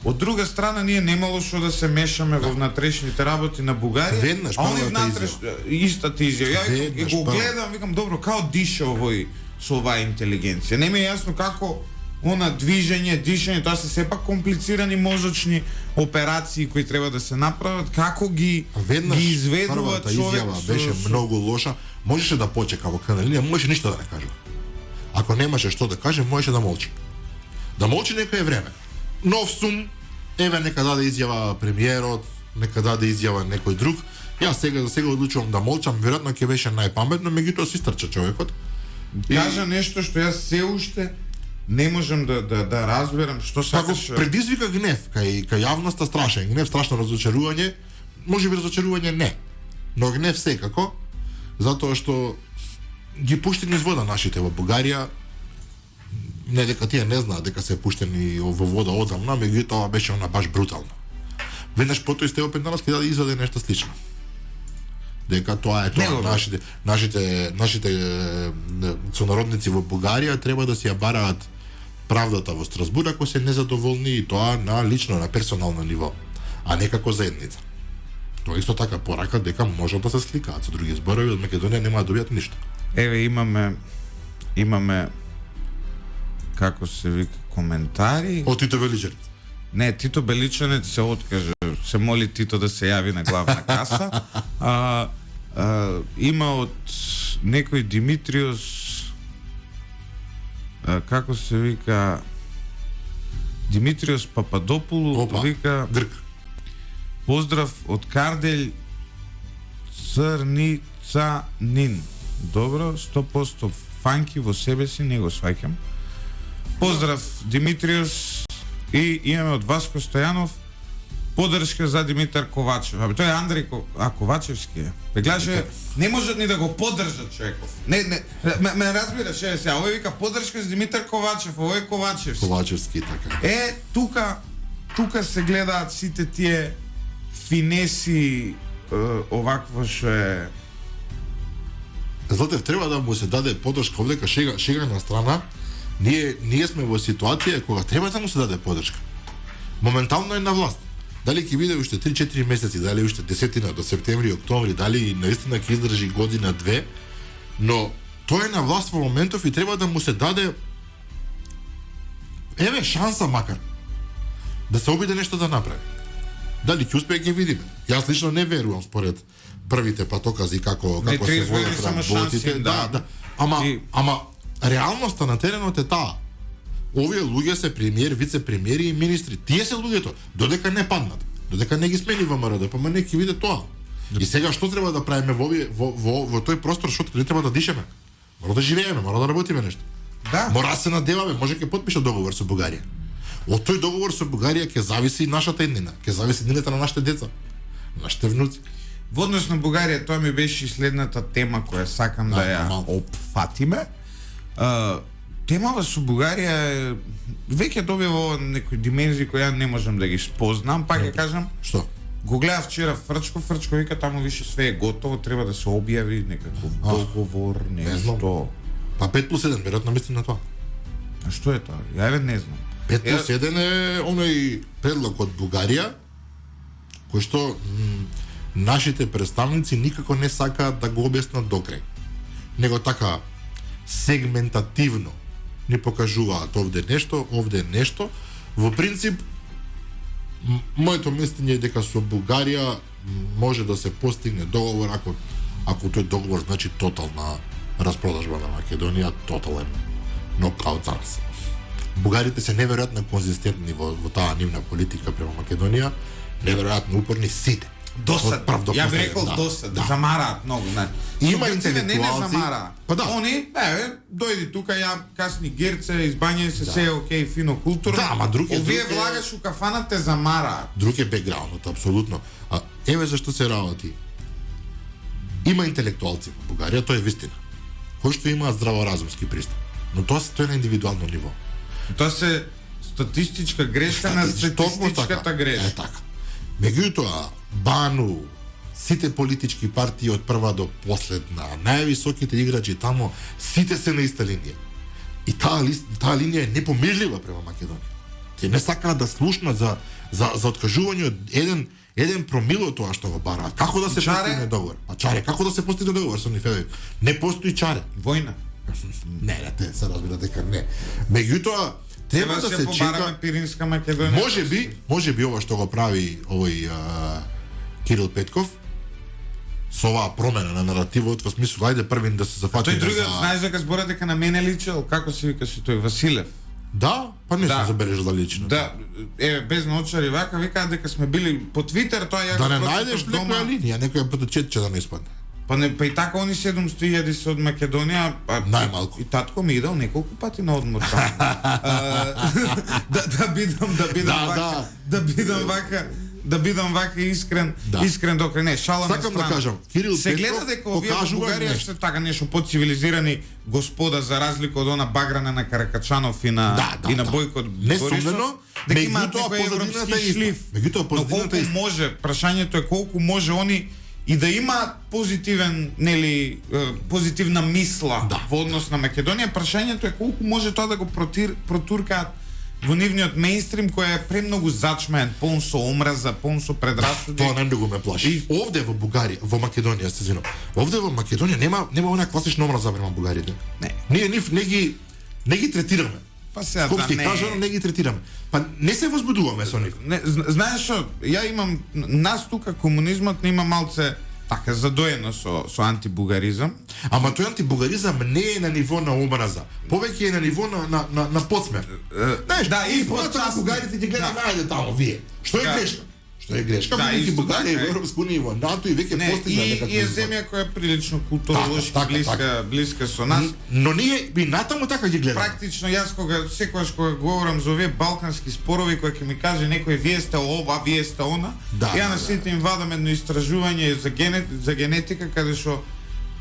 Од друга страна ние немало што да се мешаме во внатрешните работи на Бугарија. Веднаш они внатреш истата изјава. Ја го гледам, викам добро, као диша овој со оваа интелигенција. Не ми е јасно како она дишење, тоа се сепак комплицирани мозочни операции кои треба да се направат, како ги изведува човек. Изјава беше многу лоша, можеше да почека во крайна линија, можеше ништо да не каже. Ако немаше што да каже, можеше да молчи. Да молчи некој време. Нов сум, еве нека даде изјава премиерот, нека даде изјава некој друг. Јас сега одлучувам да молчам, веројатно ќе беше најпаметно, меѓутоа се истрча човекот. Кажа нешто што јас се уште не можам да разберам што сакаш. Предизвика гнев кај јавноста, страшен гнев, страшно разочарување. Можеби разочарување не, но гнев секако, затоа што ги пушти низ вода нашите во Бугарија. Не дека тие не знаат дека се пуштени во вода одамна, меѓутоа беше она баш брутално. Веднаш потоа Стево Петнаровски даде изваде нешто слично. Дека тоа е тоа, нашите сонародници во Бугарија треба да си ја бараат правдата во Страсбур ако се незадоволни, и тоа на лично, на персонално ниво, а не како заедница. Тоа исто така порака дека можат да се сликаат, со други зборови, од Македонија нема да добијат ништо. Еве имаме како се вика коментари од Тито Беличанец. Не, Тито Беличанец се откаже, се моли Тито да се јави на главна каса. Има од некој Димитриос, како се вика, Димитриос Пападопулу, вика грк. Поздрав од Карделј Црницанин. Добро, 100% фанки во себе си, не го сваќам. Поздрав Димитриос, и имаме од Васко Стојанов поддршка за Димитар Ковачев. Абе, тој е Андреј Ковачевски е. Гледаше, не можат ни да го поддржат човеков. Не, ме разбираш, сега, овој вика поддршка за Димитар Ковачев, овој е Ковачевски. Ковачевски, така. Тука се гледаат сите тие финеси, овакво што е. Златев, треба да му се даде поддршка овдека, шега на страна. Ние сме во ситуација кога треба да му се даде поддршка. Моментално е на власт. Дали ќе биде уште 3-4 месеци, дали уште 10 до септември, октомври, дали наистина ќе издржи година, две, но тој е на власт во моментов и треба да му се даде шанса макар да се обиде нешто да направи. Дали ќе успее ќе видиме. Јас лично не верувам според првите патокази како се водат работите. Да. Ама реалноста на теренот е таа. Овие луѓе се премиер, вице-премиери и министри. Тие се луѓето, додека не паднат, додека не ги смени ВМРО, па не ќе види тоа. И сега што треба да правиме во тој простор, што не треба да дишеме? Мора да живееме, мора да работиме нешто. Да. Мора да се надеваме, може ќе подпише договор со Бугарија. Од тој договор со Бугарија ќе зависи нашата иднина, ќе зависи иднината на нашите деца, нашите внуци. Во однос на Бугарија, тоа ми беше следната тема која сакам да ја опфатиме. Темава со Бугарија веќе добива некои димензии кои ја не можам да ги спознам, па ќе кажам. Што? Го гледав вчера Фрчко вика таму више све е готово, треба да се објави некаков договор, нешто. Па 5+1, веројатно мислим на тоа. А што е тоа? Ја не знам. 5+1 е оној предлог од Бугарија, кој што нашите представници никако не сакаат да го објаснат докрај. Него така сегментативно ни покажуваат овде нешто. Во принцип, моето мислење е дека со Бугарија може да се постигне договор ако тој договор значи тотална распродажба на Македонија, тотален нокаут за нас. Бугарите се неверојатно конзистентни во таа нивна политика према Македонија, неверојатно упорни сите. Досад. Ја би рекол досад, замараат многу, Има не замараат. Па да. Они, дојди тука, ја касни герце, избањај се е окей, фино, културно. Да, ама овие влагаш у кафана те замараат. Друг е бекграундот, апсолутно. Еве зашто се работи. Има интелектуалци во Бугарија, тоа е вистина. Кои што имаат здраворазумски пристап. Но тоа е на индивидуално ниво. Тоа се статистичка грешка на статистичката грешка. Е така. Меѓутоа, Бану, сите политички партии од прва до последна, највисоките играчи таму, сите се на иста линија. И таа линија е непомирлива према Македонија. Те не сакаат да слушнат за откажување од еден промил од тоа што го бараат. Како да се постигне договор? Па чаре, како да се постигне договор со нив? Не постои чаре. Војна. Не, те се разбира дека не. Меѓутоа, треба да се чека Пиринска Македонија. Може би ова што го прави овој Кирил Петков со оваа промена на наративот, во смисла ајде првин да се зафатиме за... Тој другиот, знаеш дека збора дека на мене личел, како се викаше тој Василев? Да, па не се забележа за лично. Да, без научари вака викаат дека сме били по Твитер, тоа ја да не најдеш некоја линија, некоја преточетче да не испадне. Па и така они 700.000 се од Македонија, најмалку. И татко ми идел неколку пати на одмор таму. Да бидам вака искрен до крај. Не, шала на страна. Сакам да кажам, Кирил Петков се гледа дека овие во Бугарија се така нешто подцивилизирани господа за разлика од она багране на Каракачанов и на Бојко Борисов. Дека имаат некој европски шлиф. Меѓутоа позадината може, прашањето е колку може они и да имаат позитивна мисла во однос на Македонија, прашањето е колку може тоа да го протуркаат во нивниот мејнстрим кој е премногу зачмен, полн со омраза, полн со предрасуди. Тоа најмногу ме плаши. Овде во Бугарија, во Македонија се извинувам. Овде во Македонија нема она класична омраза према бугарите. Не. Ние не ги третираме. Па сега не ги третираме. Па не се возбудуваме со нив. Не, знаеш што, ја имам нас тука комунизмот не има малце така задоено со антибугаризам. Ама тој антибугаризам не е на ниво на омраза. Повеќе е на ниво на подсмех. Знаеш, да, и почасно бугарите ги гледаат најде таму вие. Што е грешка? Што е грешка? Бидејќи Бугарија во Европска унија во НАТО и веќе постигна некаква. И е земја која е прилично културолошки блиска со нас. Но ние би натаму така ги гледаме. Практично јас секогаш кога говорам за овие балкански спорови кои ќе ми каже некој вие сте ова, вие сте она, ја на сите им вадам едно истражување за генетика каде што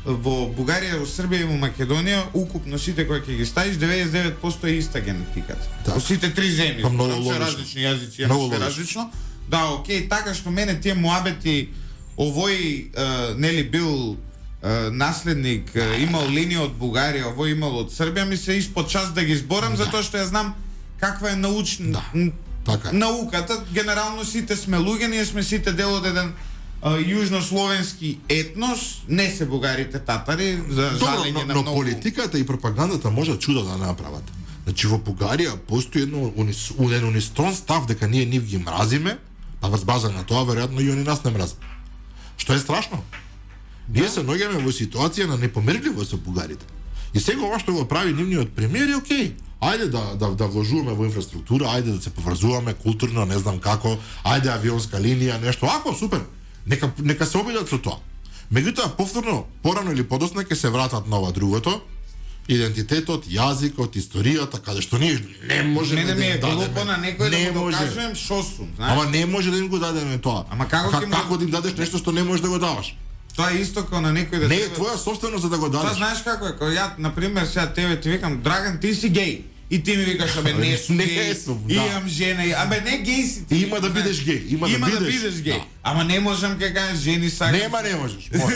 во Бугарија, во Србија и во Македонија укупно сите кои ќе ги ставиш 99% е иста генетиката. Во сите три земји, се различни јазици, се различно. Да, окей, така што мене тие муабети овој нели бил наследник имал линија од Бугарија, ово имал од Србија, ми се испод час да ги зборам, затоа што ја знам каква е Така е. науката. Генерално сите сме луѓе, ние сме сите дел од еден јужнословенски етнос, не се бугарите татари, за жалење на но многу. политиката и пропагандата може чудо да направат. Значи во Бугарија постои еден унистон став дека ние нив ги мразиме, па врз база на тоа веројатно и они нас не мразат. Што е страшно. Ние се наоѓаме во ситуација на непомирливост со бугарите. И сега ова што го прави нивниот премиер е окей. Ајде да вложуваме во инфраструктура, ајде да се поврзуваме културно, не знам како, ајде авионска линија, нешто, ако супер. Нека се обидат со тоа. Меѓутоа повторно, порано или подоцна ќе се вратат на ова другото, идентитетот, јазикот, историјата, каде што ние не можеме Мене да ми е им дадеме. глупо на некој Не да го може. докажувам шо сум, знаеш? Ама не може да им го дадеме тоа. Ама како ќе му- како да им дадеш нешто што не можеш да го даваш? Тоа е исто како на некој да Не е треба- твоја собственост за да го Тоа дадеш. знаеш како е, кога ја, например, сега тебе ти викам, Драган, ти си геј. И ти ми викаш, абе, не сум Не геј, сум, да. имам жена, абе, не геј си ти. Има да бидеш геј, има да бидеш. геј. Да. Ама не можам ке кажеш, жени сакам. Нема, не можеш. Може.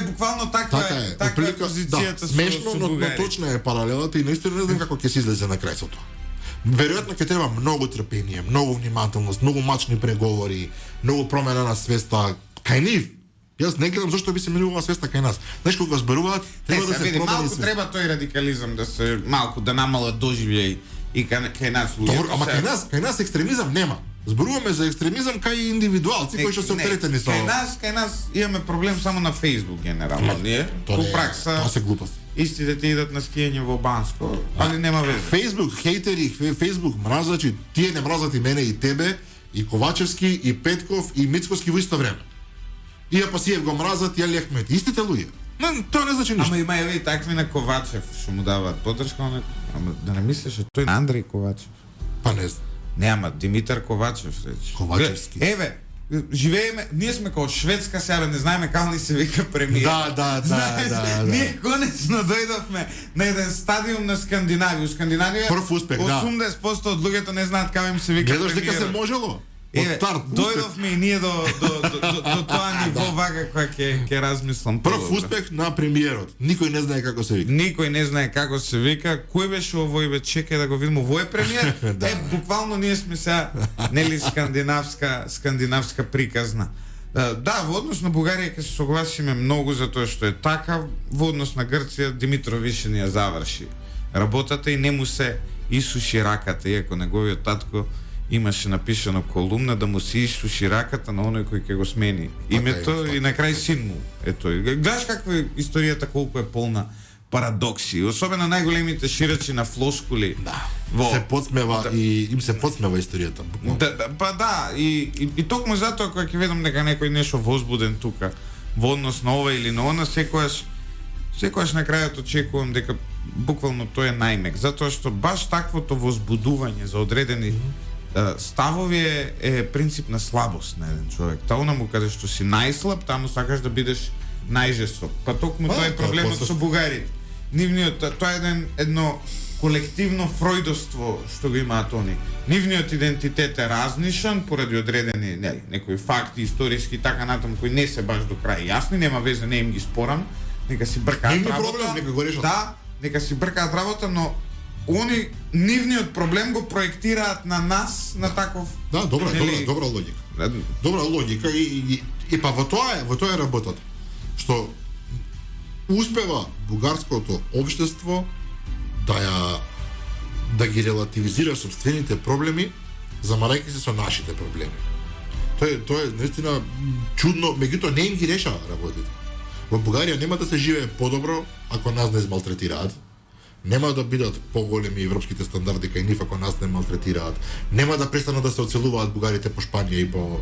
Буквално таква Така е. таква е Отприлика, позицијата да, со смешно, но бугари. точна е паралелата и наистина не знам како ќе се излезе на крај со тоа. Веројатно ќе треба многу трпение, многу внимателност, многу мачни преговори, многу промена на свеста кај нив. Јас не гледам зашто би се менувала свеста кај нас. Знаеш кога зборуваат, треба да се види, промени малку свеста. треба тој радикализам да се малку да намалат доживљај и кај нас луѓето. Добро, ама кај нас екстремизам нема. Зборуваме за екстремизам кај индивидуалци кои што се оптеретени со Кај нас имаме проблем само на Facebook генерално. Ние Тоа по не е- пракса Тоа се глупости. истите ти идат на скијање во Банско, али нема везе. Фейсбук хейтери, Фейсбук мразачи, тие не мразат и мене и тебе, и Ковачевски, и Петков, и Мицкоски во исто време. И Апасиев го мразат, и Алехмет. Истите луѓе. Тоа не значи ништо. Ама има и такви на Ковачев што му даваат поддршка, ама да не мислеше тој на Андреј Ковачев. Па не знам. Не, ама Димитар Ковачев рече. Ковачевски. Еве, живееме, ние сме како Шведска сега, не знаеме како ни се вика премиер. Да. Ние конечно дојдовме на еден стадиум на Скандинавија. Скандинавија Прв успех, да. 80% од луѓето не знаат како им се вика Гледаш дека се премиерот. можело? Од старт, успех. дојдовме и ние до тоа ниво вака која ќе размислам. Прв подобро. успех на премиерот. Никој не знае како се вика. Никој не знае како се вика. Кој беше овој бе? Чекај да го видиме. Овој е премиер. Да. Буквално ние сме сега нели скандинавска приказна. Да, во однос на Бугарија ќе се согласиме многу за тоа што е така. Во однос на Грција Димитро више ни ја заврши работата и не му се исуши раката, иако неговиот татко имаше напишано колумна да му се исуши раката на оној кој ќе го смени името и на крај син му е тој. Гледаш каква е историјата, колку е полна парадокси, особено најголемите ширачи на флоскули. Да. Во Се подсмева и им се подсмева историјата. буквално. и токму затоа кога ќе видам дека некој нешто возбуден тука во однос на ова или на она, секојаш на крајот очекувам дека буквално тој е најмек, затоа што баш таквото возбудување за одредени ставови е принцип на слабост на еден човек. Онаму каде што си најслаб, таму сакаш да бидеш најжесток. Па токму тоа е проблемот со бугарите. Нивниот тоа е едно колективно фројдоство што го имаат они. Нивниот идентитет е разнишан поради одредени некои факти историски така натаму кои не се баш до крај јасни, нема везе, не им ги спорам. Нека си бркаат Нивни работа. проблем, нека го решат. Да, нека си бркаат работа, но они нивниот проблем го проектираат на нас на таков. Да, добра нели, логика. Добра логика и па во тоа е работата. Што успева бугарското општество да ги релативизира собствените проблеми, замарајќи се со нашите проблеми. Тоа е наистина чудно, меѓутоа не им ги решава работите. Во Бугарија нема да се живее подобро ако нас не малтретираат. Нема да бидат поголеми европските стандарди кај нив ако нас не малтретираат. Нема да престанат да се оцелуваат бугарите по Шпанија и по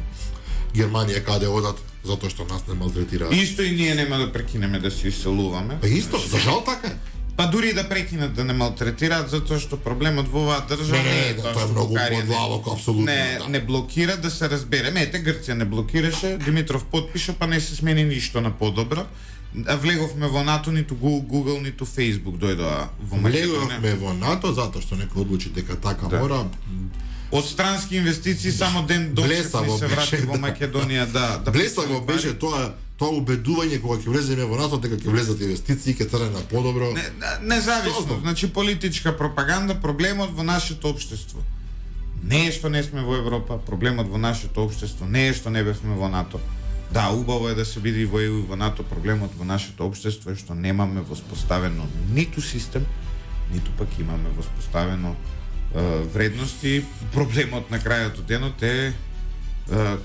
Германија каде одат затоа што нас не малтретираат. Исто и ние нема да прекинеме да се иселуваме. Па исто, за жал така е. Па дури да прекинат да не малтретираат затоа што проблемот во оваа држава Не, тоа тоа е што многу Бугарија подлабоко, апсолутно. не блокира, да се разбереме. Ете, Грција не блокираше, Димитров потпиша, па не се смени ништо на подобро. Влеговме во НАТО, ниту Google, ниту Facebook дојдоа во Македонија. Влеговме во НАТО затоа што некој одлучи дека така мора. Од странски инвестиции само ден докшев Блесаво ми се врати беше, во да. Македонија, да Блесаво беше тоа убедување кога ќе влеземе во НАТО дека ќе влезат инвестиции, ќе трне на подобро. Независно, Тоа значи политичка пропаганда, проблемот во нашето општество. Не е што не сме во Европа, проблемот во нашето општество не е што не бевме во НАТО. Да, убаво е да се биде и во НАТО, проблемот во нашето општество е што немаме воспоставено ниту систем, ниту пак имаме воспоставено вредности. Проблемот на крајот од денот е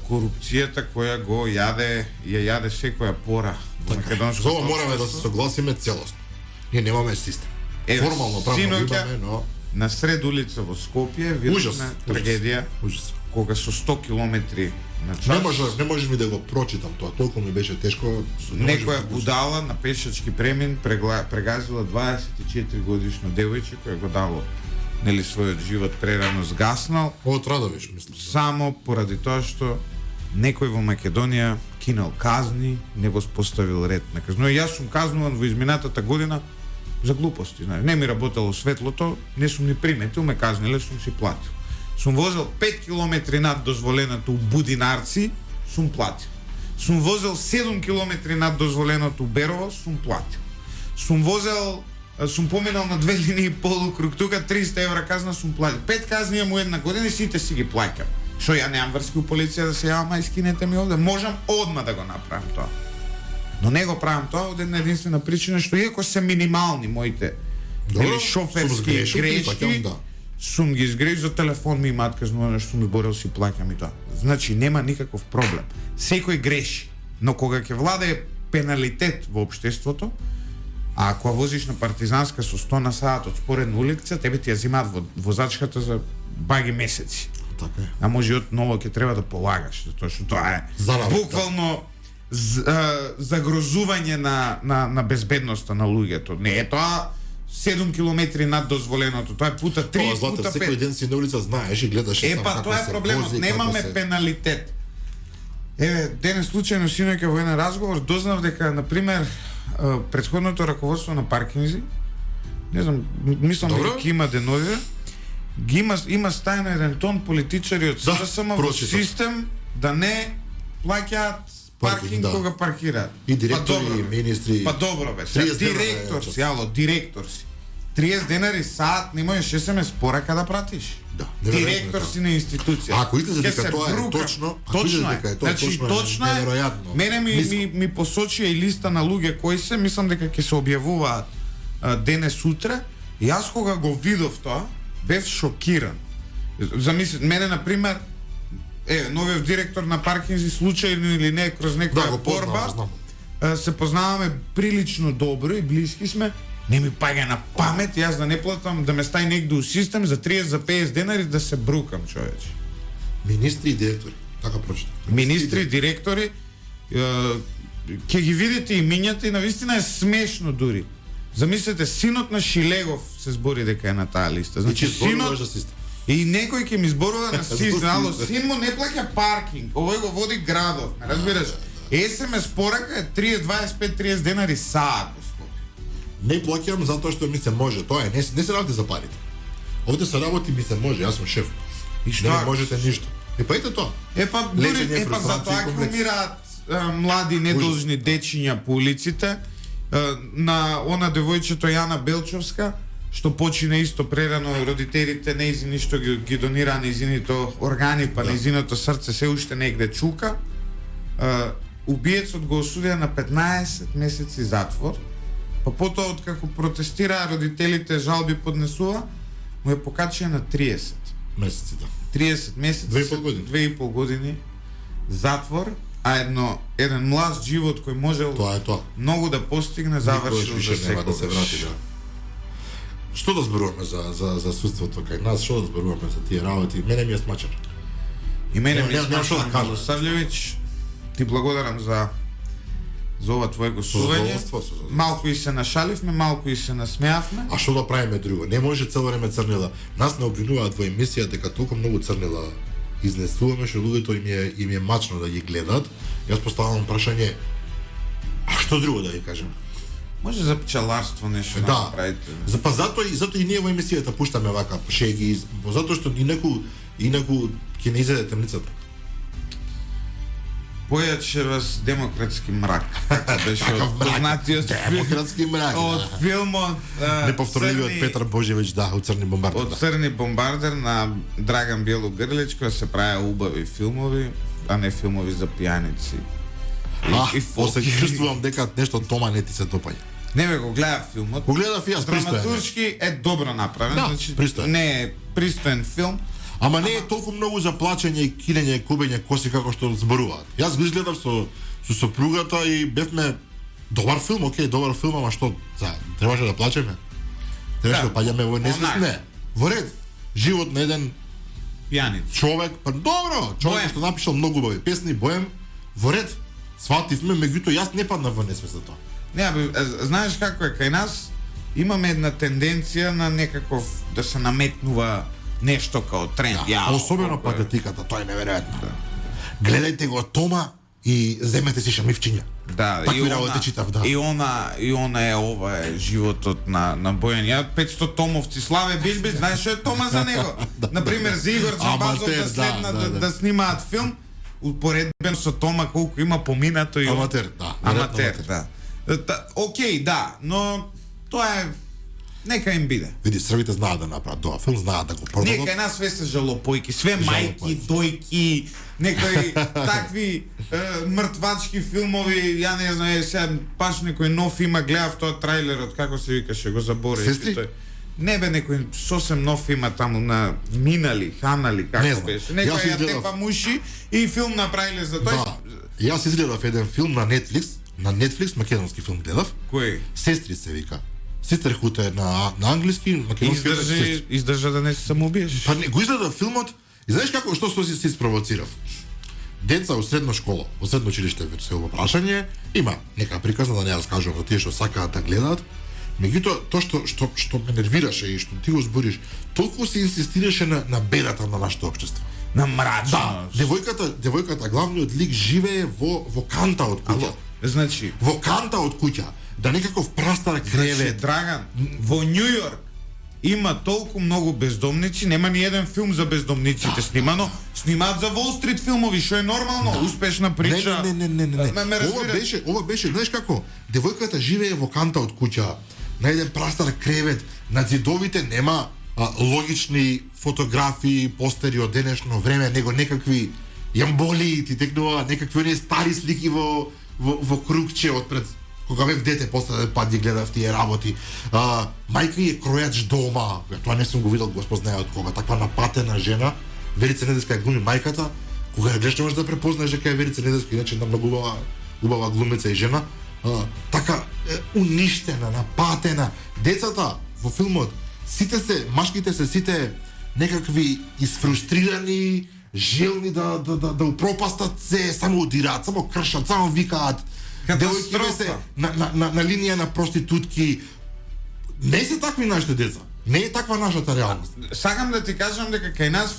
корупцијата која ја јаде секоја пора во македонското. За ова мораме да се согласиме целосно. Ние немаме систем. Формално правно имаме, но на сред улица во Скопје видовме трагедија ужас. кога со 100 километри на час Не можеш ми да го прочитам тоа, толку ми беше тешко. некоја будала на пешачки премин прегазила 24 годишно девојче кој го дало својот живот прерано згаснал Од Радовиш, мислам. само поради тоа што некој во Македонија кинал казни, не воспоставил ред на казнување. Јас сум казнуван во изминатата година за глупости, знаеш. Не ми работело светлото, не сум ни приметил, ме казниле, сум си платил. Сум возел 5 километри над дозволеното у Будинарци, сум платил. Сум возел 7 километри над дозволеното у Берово, сум платил. Сум поминал на 2 линии полукруг, тука 300 евра казна сум платил. 5 казни му една година и сите си ги плаќам. Што ја немам врски у полиција да се јавам, а искинете ми овде, можам одма да го направам тоа. Но не го правам тоа од една единствена причина што иако се минимални моите шоферски грешки, сум ги изгрешил за телефон ми имаат казнувано што ми борел си плаќам и тоа. Значи нема никаков проблем. Секој греши, но кога ќе владее пеналитет во општеството, а ако возиш на Партизанска со 100 на сат од споредна улица, тебе ти ја зимаат возачката за баги месеци. Така е. А може и од ново ќе треба да полагаш, затоа што тоа е буквално загрозување на безбедноста на луѓето. Не е тоа 7 километри над дозволеното, тоа е пута 3, пута 5. Секој ден си на улица знаеш и гледаш само како се тоа е проблемот, немаме пеналитет. Денес случајно синоќа во еден разговор дознав дека на пример претходното раководство на Паркинзи, не знам, мислам дека има деновиве, има стајно еден тон политичари од СДСМ во систем да не плаќаат паркинг кога паркираат. И директори, и министри. Па добро бе, директор си. 30 денари саат не можеш СМС порака да пратиш. Да, директор си на институција. Ако излезе дека тоа е точно, точно е. Неверојатно. Мене ми посочија и листа на луѓе кои се, мислам дека ќе се објавуваат денес утре. И јас кога го видов тоа, бев шокиран. Замислете, мене на пример новиот директор на Паркинзи случајно или не кроз некоја борба се познаваме прилично добро и блиски сме. Не ми паѓа на памет јас да не платам да ме стаи негде у систем за 30 за 50 денари да се брукам, човече. Министри и директори, така прочитам. Министри и директори ќе ги видите имињата и навистина е смешно дури. Замислете, синот на Шилегов се збори дека е на таа листа. Значи синот и некој ќе ми зборува на систем, ало син му не плаќа паркинг, овој го води градов, ме разбираш? СМС порака е 25-30 денари саат. Не плаќам затоа што ми се може. Тоа е, не се работи за парите. Овде се работи ми се може, јас сум шеф. И што? Не можете ништо. Па ете тоа. Затоа ќе умираат млади недолжни дечиња по улиците. На она девојчето Јана Белчовска, што почина исто прерано, родителите нејзини што ги донира нејзините органи, па нејзиното срце се уште негде чука. Убиецот го осудија на 15 месеци затвор. Па потоа откако протестираа родителите, жалби поднесува, му е покачија на 30 месеци, да. 30 месеци, 2,5 години затвор, а еден млад живот кој можел многу да постигне, завршил за секогаш. Да се врати, да. Што да зборуваме за судството кај нас, што да зборуваме за тие работи? Мене ми е смачено. И мене ми е смачено, Савлевич. Ти благодарам за ова твое гостување. Малку и се нашаливме, малку и се насмеавме. А што да правиме друго? Не може цело време црнила. Нас не обвинуваат во емисија дека толку многу црнила изнесуваме, што луѓето им е мачно да ги гледаат. Јас поставам прашање, а што друго да ги кажем? Може за пчеларство нешто да направите. Затоа и ние во емисијата пуштаме вака шеги, затоа што и некој инаку ќе не изеде темницата. Појачева с демократски мрак. Како беше од познатиот Демократски мрак. од филмот Неповторливиот Црни- Петар Божевич, да, од Црни бомбардер. од Да. Црни бомбардер на Драган Белогрличко се правеа убави филмови, а не филмови за пијаници. И После фолки. чувствувам дека нешто Тома не ти се допаѓа. Не бе, го гледав филмот. Го гледав и јас, пристоен. Драматуршки е добро направен, Да, значи пристоен. не е пристоен филм. Ама не е толку многу за плачење и килење, кубење коси како што зборуваат. Јас го изгледав со сопругата и бевме добар филм, окей, добар филм, ама што, требаше да плачеме? Требаше да паѓаме во несвест? Не. Во ред. Живот на еден Пијаница. човек, па добро, човек Боем. што напишал многу убави песни, Боем, во ред. Свативме, меѓутоа јас не паднав во несвест за тоа. Не, бе, знаеш како е, кај нас имаме една тенденција на некаков да се наметнува нешто као тренд. Особено колко е. патетиката, тоа е неверојатно. Гледајте го Тома и земете си шамивчиња. Да, Такви работи читав, да. И она е ова е животот на Бојан. Ја 500 томовци Славе Билбич, знаеш што е Тома за него? Например, за Игор Чабазов Аматер, да следна да. да снимаат филм, упоредбен со Тома колку има поминато и Аматер, да. Аматер, да. Океј, да, но тоа е нека им биде. Види, србите знаат да направат тоа филм, знаат да го продадат. Нека една све се жалопојки, све мајки, дојки, некои такви мртвачки филмови, ја не знам, сега баш некој нов има, гледав тоа трајлерот, како се викаше, го заборев. Сестри? Тој. Не бе, некој сосем нов има таму на Минали, Ханали, Не како знам. беше. Јас Некој ја изгледав- тепа муши и филм направиле за тој. Да. Јас изгледав еден филм на Netflix, македонски филм гледав. Кој? Сестри се вика. Sisterhood е на англиски, македонски е Сестри. Издржа да не се самоубиеш. Па не, го изгледав филмот и знаеш како што се испровоцирав. Деца во средна школа, во средно училиште се ова прашање, има нека приказна да не ја раскажувам за тие што сакаат да гледаат. Меѓутоа тоа што ме нервираше и што ти го збориш, толку се инсистираше на бедата на нашето општество. На мрачност. Да, девојката главниот лик живее во канта од куќа. Ало, значи, Во канта од куќа, да некаков прастар кревет. Драган, во Њу Јорк има толку многу бездомници, нема ни еден филм за бездомниците снимано, снимаат за Wall Street филмови, што е нормално, успешна прича. Не. Ме разбираш? Ова беше, знаеш како? Девојката живее во канта од куќа, на еден прастар кревет, на зидовите нема логични фотографии, постери од денешно време, него некакви јамболи, ти текнува некакви оние стари слики во кругче одпред кога бев дете, после да пат ги гледав тие работи. Мајка е кројач дома, тоа не сум го видел, Господ знае од кога, таква напатена жена, Верица Недеска ја глуми мајката, кога ја гледаш не можеш да препознаеш дека е Верица Недеска, иначе една многу убава глумица и жена, така уништена, напатена. Децата во филмот, машките се сите некакви изфрустрирани, желни да упропастат се, само удираат, само кршат, само викаат. Девојките се на линија на проститутки. Не се такви нашите деца. Не е таква нашата реалност. Сакам да ти кажам дека кај нас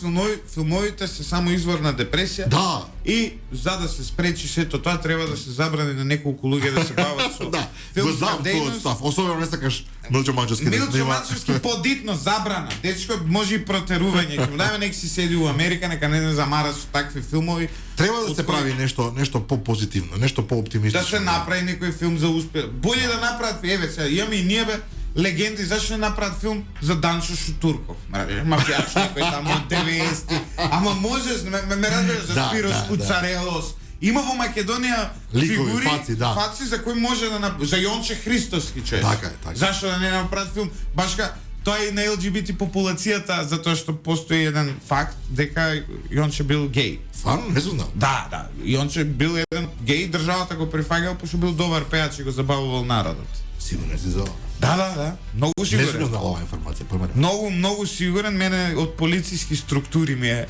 филмовите се само извор на депресија. Да. И за да се спречи сето тоа треба да се забрани на неколку луѓе да се бават со Да, го знам твојот став. Особено не сакаш Милчо Манчевски да Милчо снима. Манчевски подитно забрана. Дечко може и протерување. Ќе му дајме нека си седи у Америка, нека не замара со такви филмови. Треба да се прави нешто попозитивно, нешто пооптимистично. Да се направи некој филм за успех. Боле да направат, еве сега, имаме и ние бе легенди, зашто не направат филм за Данчо Шутурков? Мафијач некој таму од 90-ти. Ама можеш, ме разбираш, за Да, Спирос да, Куцарелос. Има во Македонија Ликови, фигури, фаци, да. за кои може да за Јонче Христоски човек. Така е, така. Зашто да не направат филм? Башка тоа и на ЛГБТ популацијата, затоа што постои еден факт дека Јонче бил геј. Стварно не знам. Да, Јонче бил еден геј, државата го прифаќала пошто бил добар пејач и го забавувал народот. Сигурно си за ова. Да. Многу Не сум сигурен. знал оваа информација, појма. Многу сигурен, мене од полициски структури ми е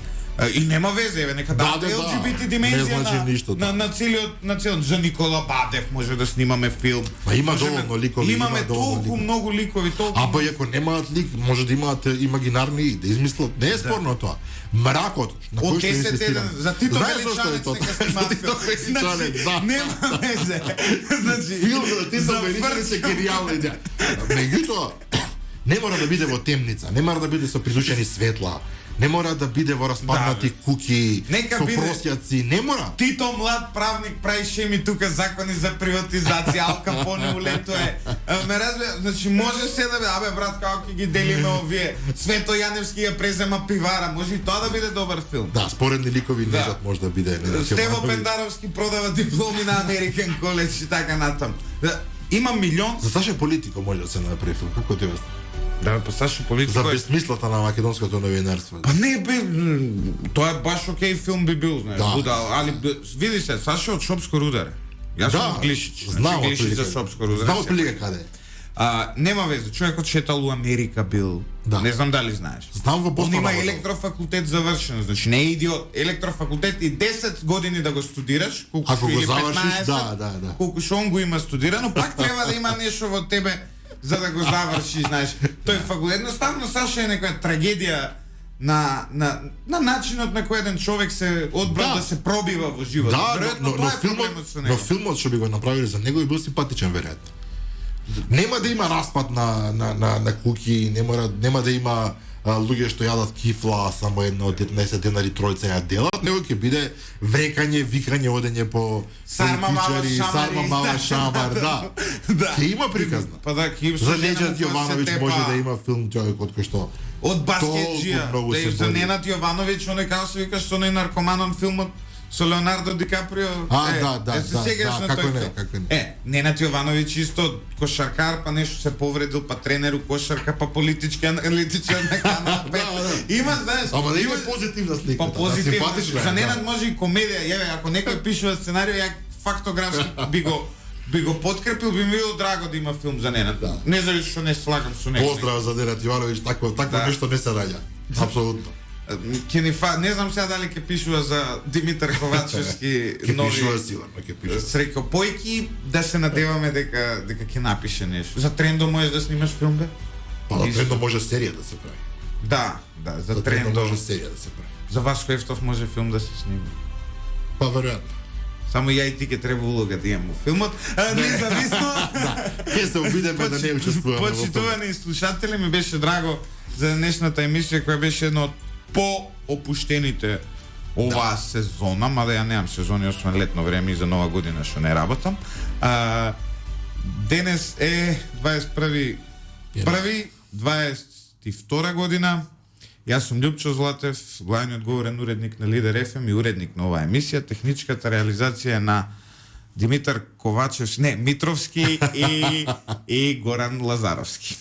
и нема везе, еве, нека Да, да да, LGBT не димензија значи ништо, да. на целиот за Никола Бадев може да снимаме филм. Па има Можеме- доволно ликови, Имаме има доволно толку ликови. многу ликови, толку. А па и ако немаат лик, може да имаат имагинарни и да измислат. Не е спорно тоа. Мракот, на кој Од што 10 инсистирам. еден за Тито Знаеш зашто е Величанец тоа? нека За снимаат Тито филм. Величанец, да. Нема везе. Значи, Филм за Тито Величанец е генијална идеја. Меѓутоа, не мора да биде во темница, не мора да биде со приклучени светла. Не мора да биде во распаднати куќи, Нека со биде. просјаци, не мора. Тито млад правник правише ми тука закони за приватизација, Ал Капоне улетуе. Ме разбира, значи може се да бе, абе брат, како ќе ги делиме овие. Свето Јаневски ја презема пивара, може и тоа да биде добар филм. Да, споредни ликови нежат може да биде. Стево Пендаровски продава дипломи на Американ коледж и така натам. Да, има милион. За Саше Политико може да се направи филм, како ти вест? Да, па Сашо Политико. За безсмислата на македонското новинарство. Па не бе, тоа е баш окей филм би бил, знаеш, Да. будал, али види се, Сашо од Шопско рударе. Јас сум Глишич, знам Глишич отприлика. за Шопско рударе. Знам отприлика каде е. Нема везе, човекот шетал у Америка бил. Да. Не знам дали знаеш. Знам во Он Бостон. има работел. електрофакултет завршен, значи не е идиот. Електрофакултет и 10 години да го студираш, колку Ако што го или завршиш, 15, да. колку што он го има студирано, пак треба да има нешто во тебе за да го заврши, знаеш. Тој факултет едноставно Саша е некоја трагедија на начинот на кој еден човек се одбра да се пробива во животот. Да, Веројатно но тоа е филмот, проблемот со но него. филмот што би го направиле за него и бил симпатичен веројатно. Нема да има распад на куќи, нема да има луѓе што јадат кифла, само едно од 15 денари тројца ја делат, него ќе биде врекање, викање, одење по Сарма мала политичари, шамари, сарма мала да. шамар, да. Да. Ќе има приказна. Па да, ќе За Неđat Јовановиќ може да има филм човекот кој што од баскетџија. толку многу се За бори. Ненад Јовановиќ, оној како се викаш, оној наркоманон филмот со Леонардо Ди Каприо. Се сеќаш на како тој не, филм? како не. Ненад Јовановиќ исто кошаркар, па нешто се повредил, па тренер у кошарка, па политички аналитичар на Канал 5. Има, знаеш, Ама да има има позитивна слика. па позитивно. Симпатично е, За да. Ненад може и комедија. Еве, ако некој пишува сценарио, ја фактографски би го подкрепил, би ми било драго да има филм за Ненад. Да. Не заради што не слагам со него. Поздрав за Ненад Јовановиќ, такво Да. нешто не се раѓа. Апсолутно. Не знам сега дали ќе пишува за Димитар Ковачевски Ќе нови пишува сигурно, ќе пишува. срекопојки, да се надеваме дека ќе напише нешто. За Трендо можеш да снимаш филм, бе? Па на Трендо може серија да се прави. Да, за За Трендо Трендо. може серија да се прави. За Васко Ефтов може филм да се снима. Па веројатно. Само ја и ти ќе треба улога да имам во филмот. Независно. Ќе се обидеме да не учествуваме во филмот. Почитувани слушатели, ми беше драго за денешната емисија која беше една од по-опуштените оваа сезона, мада ја немам сезони освен летно време и за нова година што не работам. Денес е 21. први 22 година. Јас сум Љупчо Златев, главниот говорен уредник на Лидер ФМ и уредник на оваа емисија. Техничката реализација е на Димитар Ковачев, Митровски и Горан Лазаровски.